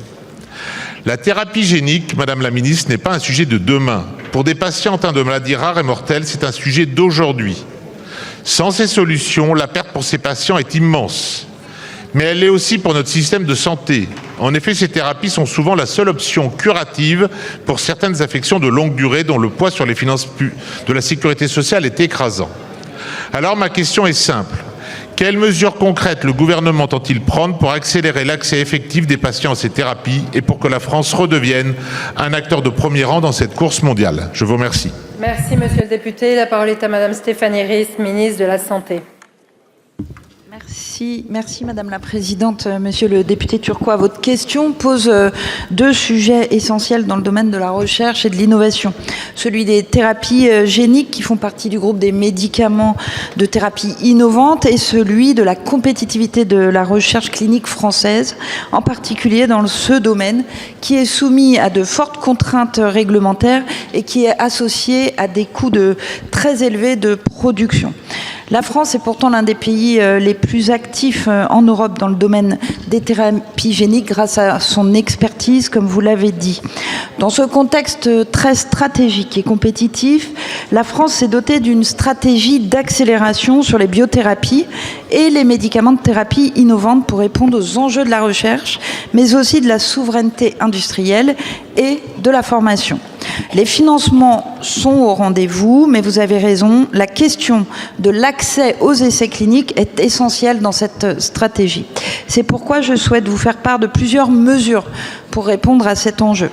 La thérapie génique, Madame la Ministre, n'est pas un sujet de demain. Pour des patients atteints de maladies rares et mortelles, c'est un sujet d'aujourd'hui. Sans ces solutions, la perte pour ces patients est immense. Mais elle l'est aussi pour notre système de santé. En effet, ces thérapies sont souvent la seule option curative pour certaines affections de longue durée dont le poids sur les finances de la sécurité sociale est écrasant. Alors ma question est simple. Quelles mesures concrètes le gouvernement entend-il prendre pour accélérer l'accès effectif des patients à ces thérapies et pour que la France redevienne un acteur de premier rang dans cette course mondiale? Je vous remercie. Merci, monsieur le député. La parole est à madame Stéphanie Ries, ministre de la Santé. Merci Madame la Présidente. Monsieur le député Turquois, votre question pose deux sujets essentiels dans le domaine de la recherche et de l'innovation. Celui des thérapies géniques qui font partie du groupe des médicaments de thérapie innovante et celui de la compétitivité de la recherche clinique française, en particulier dans ce domaine qui est soumis à de fortes contraintes réglementaires et qui est associé à des coûts très élevés de production. La France est pourtant l'un des pays les plus actifs en Europe dans le domaine des thérapies géniques grâce à son expertise, comme vous l'avez dit. Dans ce contexte très stratégique et compétitif, la France s'est dotée d'une stratégie d'accélération sur les biothérapies et les médicaments de thérapie innovantes pour répondre aux enjeux de la recherche, mais aussi de la souveraineté industrielle et de la formation. Les financements sont au rendez-vous, mais vous avez raison, la question de l'accès aux essais cliniques est essentielle dans cette stratégie. C'est pourquoi je souhaite vous faire part de plusieurs mesures pour répondre à cet enjeu.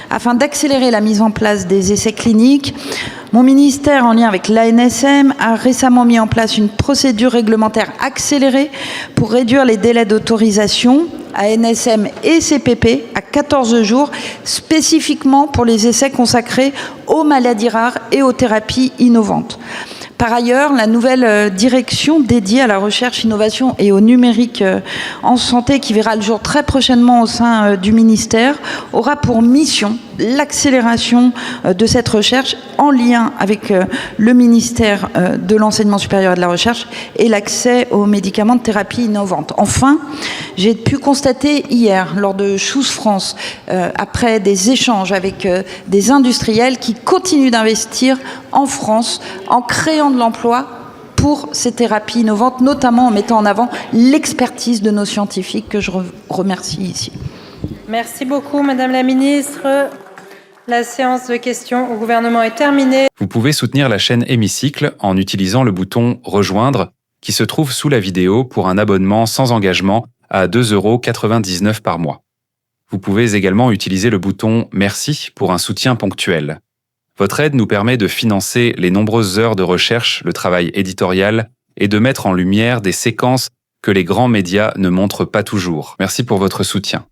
Afin d'accélérer la mise en place des essais cliniques, mon ministère, en lien avec l'ANSM, a récemment mis en place une procédure réglementaire accélérée pour réduire les délais d'autorisation ANSM et CPP à 14 jours, spécifiquement pour les essais consacrés aux maladies rares et aux thérapies innovantes. Par ailleurs, la nouvelle direction dédiée à la recherche, innovation et au numérique en santé, qui verra le jour très prochainement au sein du ministère, aura pour mission l'accélération de cette recherche en lien avec le ministère de l'Enseignement supérieur et de la Recherche et l'accès aux médicaments de thérapie innovante. Enfin, j'ai pu constater hier, lors de Choose France, après des échanges avec des industriels qui continuent d'investir en France en créant de l'emploi pour ces thérapies innovantes, notamment en mettant en avant l'expertise de nos scientifiques que je remercie ici. Merci beaucoup, Madame la Ministre. La séance de questions au gouvernement est terminée. Vous pouvez soutenir la chaîne Hémicycle en utilisant le bouton « Rejoindre » qui se trouve sous la vidéo pour un abonnement sans engagement à 2,99 € par mois. Vous pouvez également utiliser le bouton « Merci » pour un soutien ponctuel. Votre aide nous permet de financer les nombreuses heures de recherche, le travail éditorial et de mettre en lumière des séquences que les grands médias ne montrent pas toujours. Merci pour votre soutien.